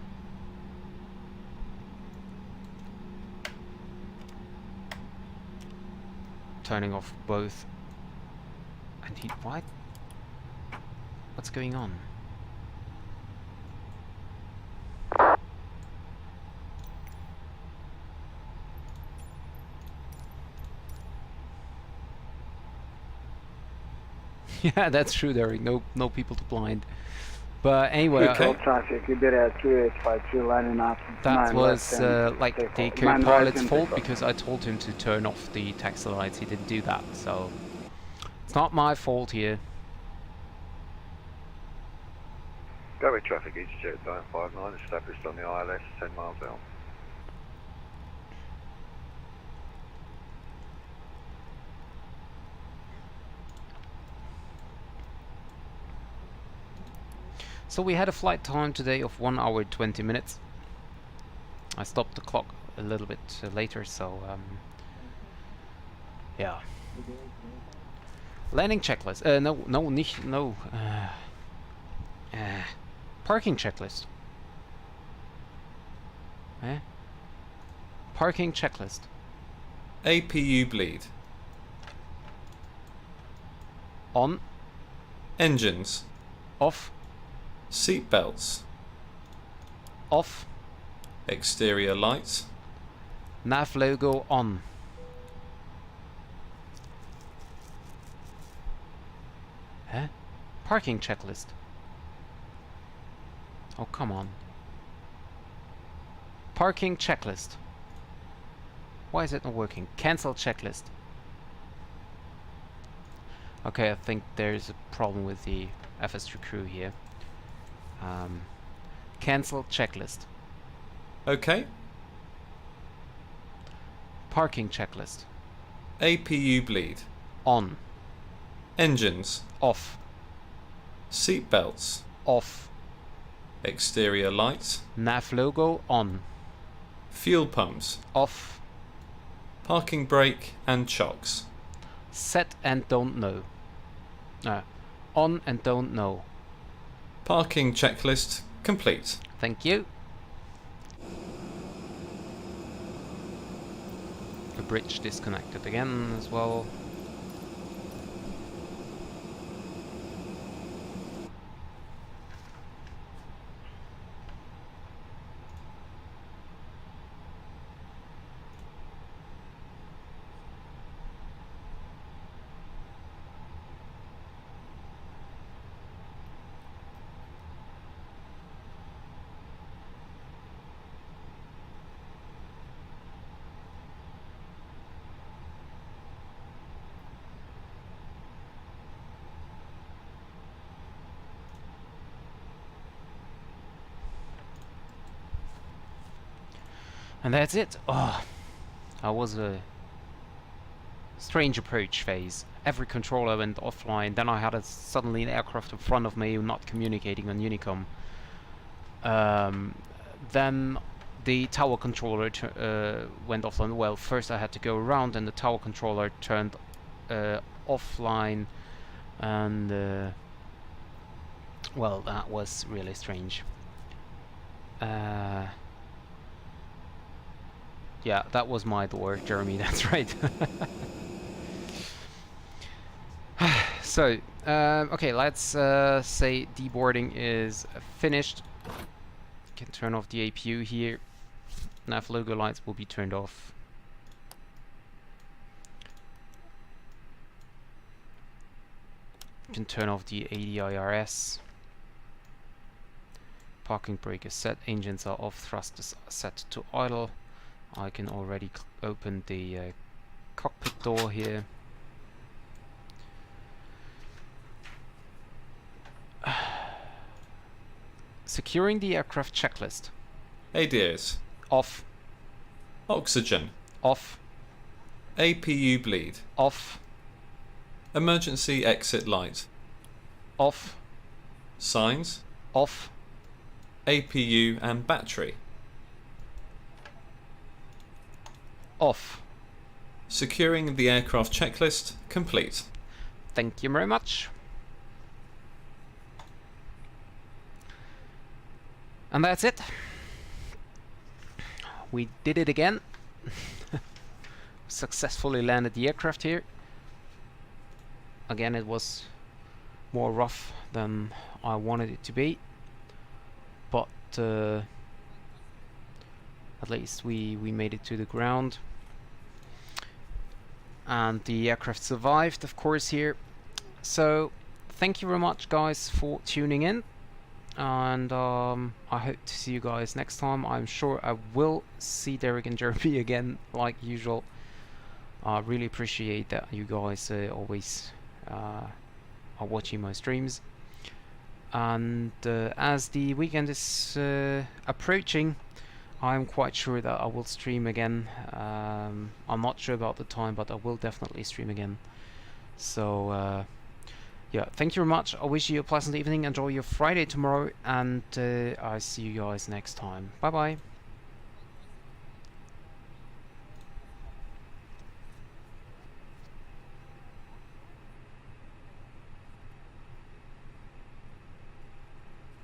Turning off both. And he... what? What's going on? Yeah, that's true, Derek. No people to blind. But anyway, traffic, you did at 3852 landing off. That was like the co-pilot's fault because I told him to turn off the taxi lights. He didn't do that, so it's not my fault here. Gatwick traffic, Easyjet 959, established on the ILS, 10 miles out. So we had a flight time today of 1 hour 20 minutes. I stopped the clock a little bit later, so yeah. Landing checklist. No. Parking checklist. Parking checklist. APU bleed. On. Engines. Off. Seat belts. Off. Exterior lights. Nav logo on. Parking checklist. Oh, come on. Parking checklist. Why is it not working? Cancel checklist. Okay, I think there's a problem with the FS3 crew here. Cancel checklist. Okay. Parking checklist. APU bleed. On. Engines. Off. Seat belts. Off. Exterior lights. Nav logo on. Fuel pumps. Off. Parking brake and chocks. Set and don't know. On and don't know. Parking checklist complete. Thank you. The bridge disconnected again as well. And that's it. Oh, that was a strange approach phase. Every controller went offline. Then I had suddenly an aircraft in front of me not communicating on Unicom. Then the tower controller went offline. Well, first I had to go around, and the tower controller turned offline, and well, that was really strange. Yeah, that was my door, Jeremy, that's right. So, okay, let's say deboarding is finished. Can turn off the APU here. Nav logo lights will be turned off. Can turn off the ADIRS. Parking brake is set, engines are off, thrusters are set to idle. I can already open the cockpit door here. Securing the aircraft checklist. ADIRS. Off. Oxygen. Off. APU bleed. Off. Emergency exit light. Off. Signs. Off. APU and battery. Off. Securing the aircraft checklist complete. Thank you very much. And that's it. We did it again. Successfully landed the aircraft here. Again, it was more rough than I wanted it to be, but at least we made it to the ground, and the aircraft survived, of course, here. So thank you very much, guys, for tuning in, and I hope to see you guys next time. I'm sure I will see Derek and Jeremy again, like usual. I really appreciate that you guys always are watching my streams, and as the weekend is approaching, I'm quite sure that I will stream again. I'm not sure about the time, but I will definitely stream again. So yeah, thank you very much. I wish you a pleasant evening. Enjoy your Friday tomorrow, and I see you guys next time. Bye bye.